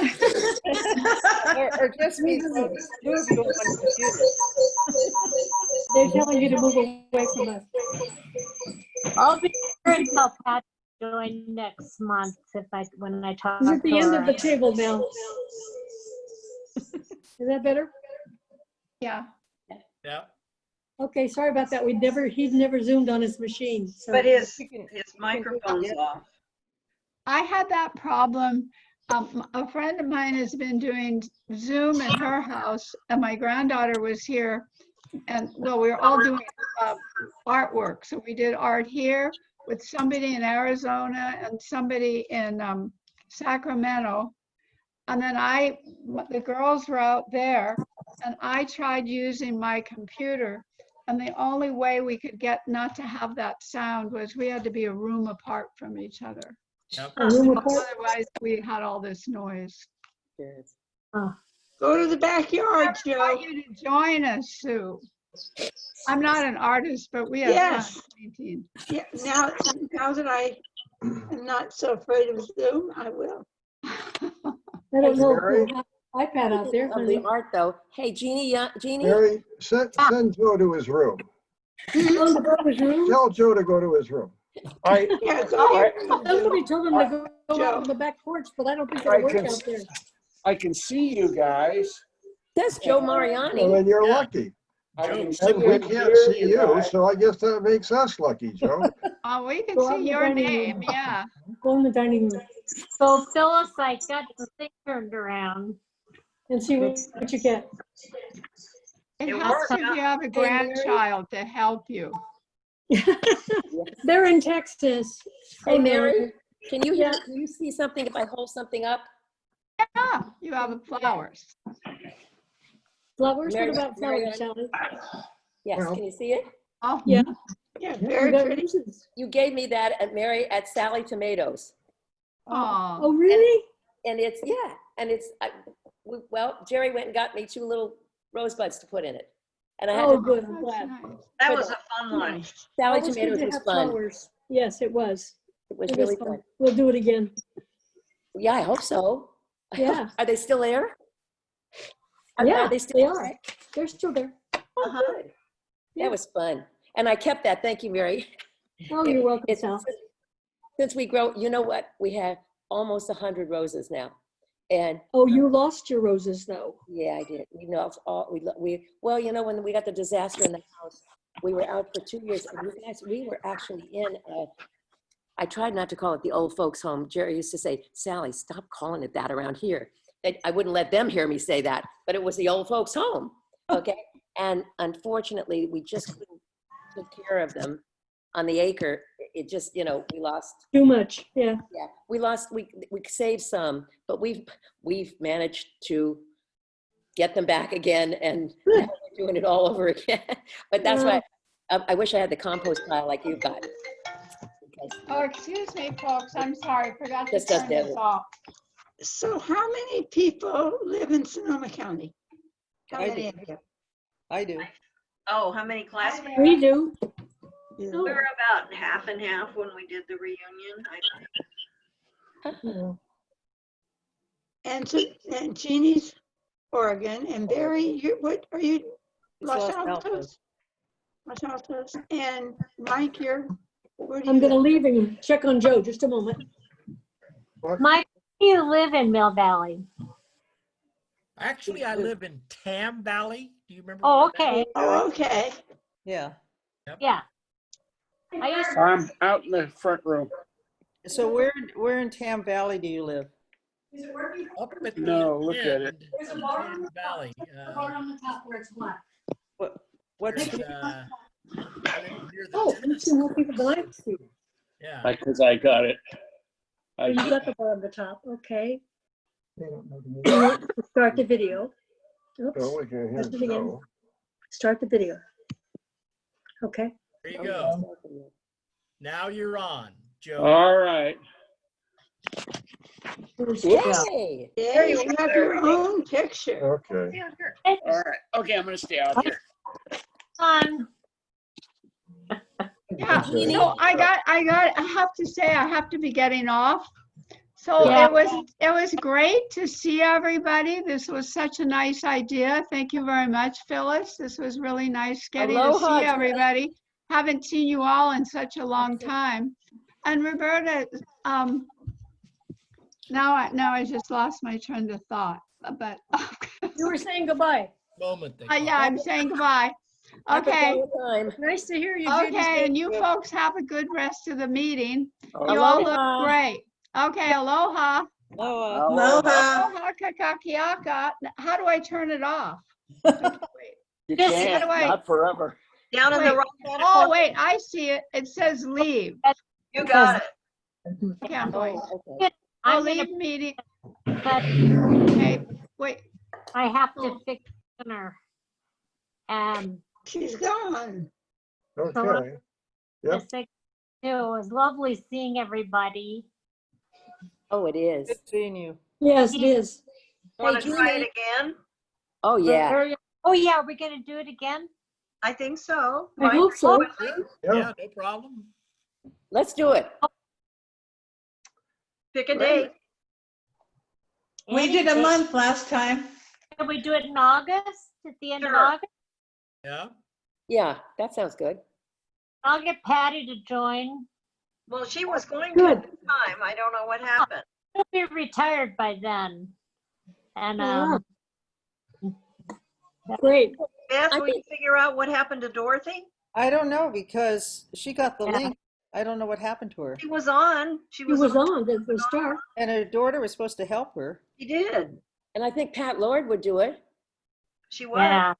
just me, move you on the computer. They're telling you to move away from us. I'll be here until Pat join next month when I talk He's at the to end her. of the table now. Is that better? Yeah. Yeah. Okay, sorry about that. He'd never Zoomed on his machine. So. But his microphone's off. I had that problem. A friend of mine has been doing Zoom at her house, and my granddaughter was here. And well, we were all doing artwork. So we did art here with somebody in Arizona and somebody in Sacramento. And then the girls were out there, and I tried using my computer. And the only way we could get not to have that sound was we had to be a room apart from each other. Yep. Otherwise, we had all this noise. Go to the backyard, I Joe. want you to join us, Sue. I'm not an artist, but we have Yes. fun painting. Yeah, now that I am not so afraid of Zoom, I will. I don't know if Mary? we have iPad out there, Of honey. the art, though. Hey, Jeannie. Mary, send Joe to his room. On the brother's room? Tell Joe to go to his room. Yeah, go to your room, Joe. Somebody told him to go Joe. out on the back porch, but I don't think it'll work out there. I can see you guys. That's Joe Well, Mariani. then you're Yeah. lucky. I Joe. can see And we and can't hear see you, guys. so I guess that makes us lucky, Joe. Oh, we can Go out in see the your dining name, room. yeah. Go in the dining room So Phyllis, I got the thing turned around. and see what you get. It It helps worked. if you have a Hey, Mary. grandchild to help you. They're in Texas. Hey, Oh, no. Mary, can you Yeah. can you see something if I hold something up? Yeah, you have flowers. Flowers? What Mary- about Mary- flowers, Sally? Yes, Well. can you see it? Oh, Yeah. Yeah, We very got pretty. roses. You gave me that at Mary at Sally Tomatoes. oh, Oh, really? And it's, yeah, and it's, well, Jerry went and got me 2 little rosebuds to put in it. And I had Oh, to, good, I'm that's glad. nice. That was a fun one. Sally Always good Tomatoes to was have fun. flowers. Yes, it was. It was It really was fun. fun. We'll do it again. Yeah, I hope so. Yeah. Are they still there? Yeah, Are they they still are. there? They're still there. Oh, good. Yeah. That was fun. And I kept that. Thank you, Mary. Oh, you're welcome, It's- Sal. Since we grow, you know what? We have almost 100 roses now. And Oh, you lost your roses, though. yeah, I did. You know, well, you know, when we got the disaster in the house, we were out for 2 years. And you guys, we were actually in I tried not to call it the old folks home. Jerry used to say, Sally, stop calling it that around here. I wouldn't let them hear me say that, but it was the old folks home. Okay. And unfortunately, we just couldn't take care of them on the acre. It just, you know, we lost. Too much, yeah. Yeah, we saved some, but we've managed to get them back again, and now we're doing it all over again. But that's why I wish I had the compost pile like you've got. Because Oh, excuse me, folks. I'm sorry. Forgot to This does turn this damage. off. So how many people live in Sonoma County? How I many do. of you? I do. Oh, how many classmates? We do. We were about half and half when we did the reunion, I think. And so, and Jeannie's Oregon, and Barry, you, what are you? Los Los Altos. Altos? Los Altos. And Mike, you're, where do you I'm gonna live? leave and check on Joe, just a moment. Mike, you live in Mill Valley. Actually, I live in Tam Valley. Do you remember? Oh, where that is? okay. Oh, okay. Yeah. Yeah. I used I'm out in the front room. So where in Tam Valley do you live? Up at the No, look at it. end of Tam Valley. on the top where it's black. What's There's, I live near the Oh, tennis let's see more court. people than I see. Yeah. Because I got it. Oh, you got the bar on the top, okay. They don't know the meaning. Start the video. Oops, So we can hear Let's do it again. Joe. start the video. Okay. There you go. Now you're on, Joe. All right. Yay! Yeah, you have your own picture. Okay. All right. Okay, I'm going to stay out here. Yeah, Jeannie? so I have to say, I have to be getting off. So Yeah. it was great to see everybody. This was such a nice idea. Thank you very much, Phyllis. This was really nice getting to Aloha, see Judy. everybody. Haven't seen you all in such a long time. And Roberta, now I just lost my train of thought, but You were saying goodbye. Moment. They call yeah, I'm saying goodbye. Okay. Time. Nice to hear you, Judy. Okay, and you folks have a good rest of the meeting. Okay. You all look Aloha. great. Okay, aloha. Aloha. Aloha. Aloha kakakiaka. How do I turn it off? Wait. You Just- can't. How do I- Not forever. Down in Wait. the right hand Oh, corner. wait, I see it. It says leave. You got it. Okay, I'm going. Oh, okay. Oh, I'm gonna, leave meeting. but Okay, wait. I have to fix dinner. She's gone. Okay. Yep. Just like, it was lovely seeing everybody. Oh, it is. Good seeing you. Yes, it is. Want to Hey, try Judy. it again? Oh, yeah. Oh, yeah, we're gonna do it again? I think so. I hope so. Sure. Yeah. Yeah, no problem. Let's do it. Pick a Great. date. We did a month last time. Can we do it in August, at the end of Sure. August? Yeah. Yeah, that sounds good. I'll get Patty to join. Well, she was going to Good. at the time. I don't know what happened. She'll be retired by then. And, Ah. Great. Beth, I will you think- figure out what happened to Dorothy? I don't know because she got the Yeah. link. I don't know what happened to her. She was on. She It was, was on at the start. And her daughter was supposed to help her. She did. And I think Pat Lord would do it. She was. yeah.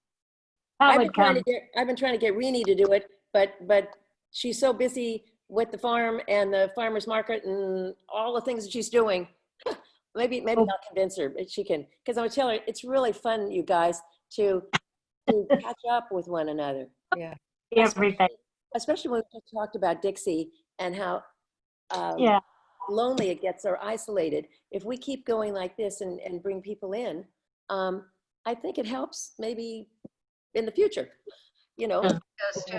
That I've been would trying come. to get Renee to do it, but she's so busy with the farm and the farmer's market and all the things that she's doing. Maybe I'll convince her, but she can, because I would tell her, it's really fun, you guys, to catch up with one another. Yeah. Everything. Especially when we talked about Dixie and how Yeah. lonely it gets or isolated. If we keep going like this and bring people in, I think it helps maybe in the future, you know. Does too.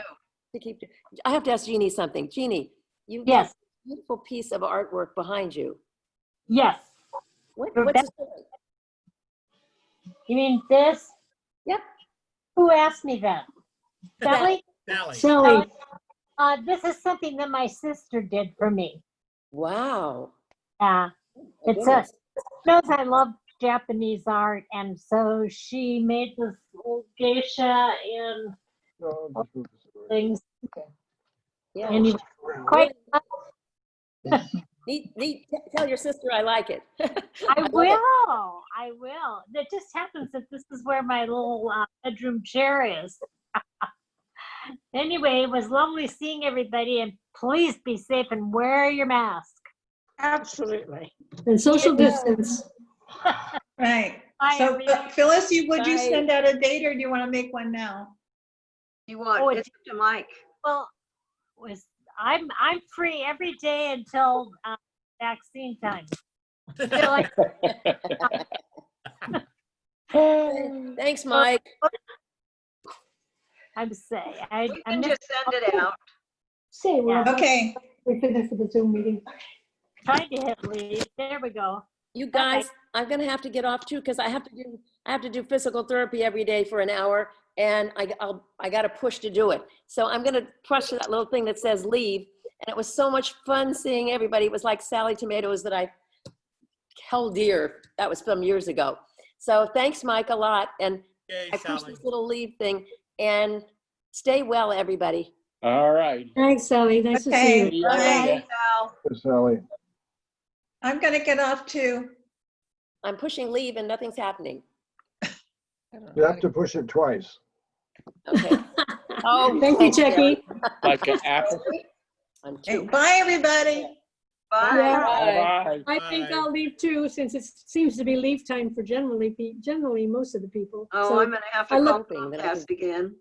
To keep. I have to ask Jeannie something. Jeannie, you Yes. got a beautiful piece of artwork behind you. Yes. What's Rebecca- the story? You mean this? Yep. Who asked me that? Sally? Sally. Sally, This is something that my sister did for me. Wow. Yeah. Oh, It's a, goodness. knows I love Japanese art, and so she made this little geisha and No, just move this away. things. Yeah. And you quite, Neat. Tell your sister I like it. I love it. will. I will. It just happens that this is where my little bedroom chair is. Anyway, it was lovely seeing everybody, and please be safe and wear your mask. Absolutely. and social distance. Right. Bye, So everyone. Phyllis, would you Bye. send out a date or do you want to make one now? You Oh, want, it's up to Mike. Well, I'm free every day until vaccine time. So I, Thanks, Mike. I'm saying, We can just send it out. Say, we're Yeah. about Okay, to finish for the Zoom meeting. trying to hit leave. There we go. You guys, I'm gonna have to get off too, because I have to do physical therapy every day for an hour, and I got to push to do it. So I'm gonna push that little thing that says leave, and it was so much fun seeing everybody. It was like Sally Tomatoes that I held dear. That was from years ago. So thanks, Mike, a lot, and Okay, I pushed Sally. this little leave thing, and stay well, everybody. All right. Thanks, Sally. Nice to see okay, you. See you bye. later. Sal. Sally. I'm gonna get off too. I'm pushing leave and nothing's happening. You have to push it twice. Okay. Oh, Thank you, Jerry. Jackie. Like an apple. I'm Okay, too. bye, everybody. Bye. Yeah. Bye. I think Bye. I'll leave too, since it seems to be leave time for generally most of the people. Oh, So I'm gonna have I to look- call Hoping that I Comcast again.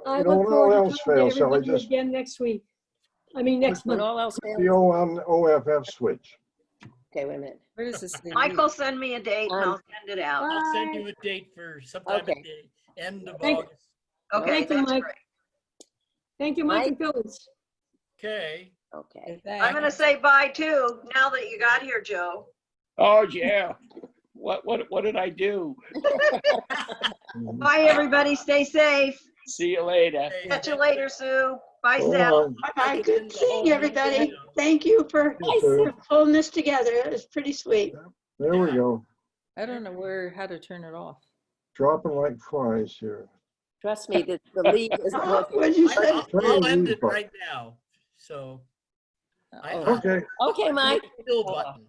I You know, look when all forward else to talking to fails, Sally, everybody just again next week. I mean, next When month. all else fails. the OFF switch. Okay, wait a minute. Where does this say? Michael, send me a date and I'll send it out. I'll send Bye. you a date for sometime Okay. at the end of Thank- August. Okay, Thank you, that's Mike. great. Thank you, Mike and Phyllis. Okay. Okay. I'm gonna say bye too, now that you got here, Joe. Oh, yeah. What did I do? Bye, everybody. Stay safe. See you later. Hey, Catch you later, Sue. Bye, Sal. Bye-bye. Good seeing everybody. Thank you for pulling this together. It was pretty sweet. There we go. I don't know how to turn it off. Dropping like flies here. Trust me, the leave isn't working. What'd you say? I'll end it right now. So. Oh. Okay. Okay, Mike. Still button.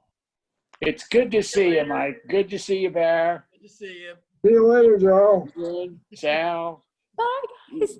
It's good to see you, Mike. Good to see you, Bear. Good to see you. See you later, Joe. Good. Sal. Bye, guys.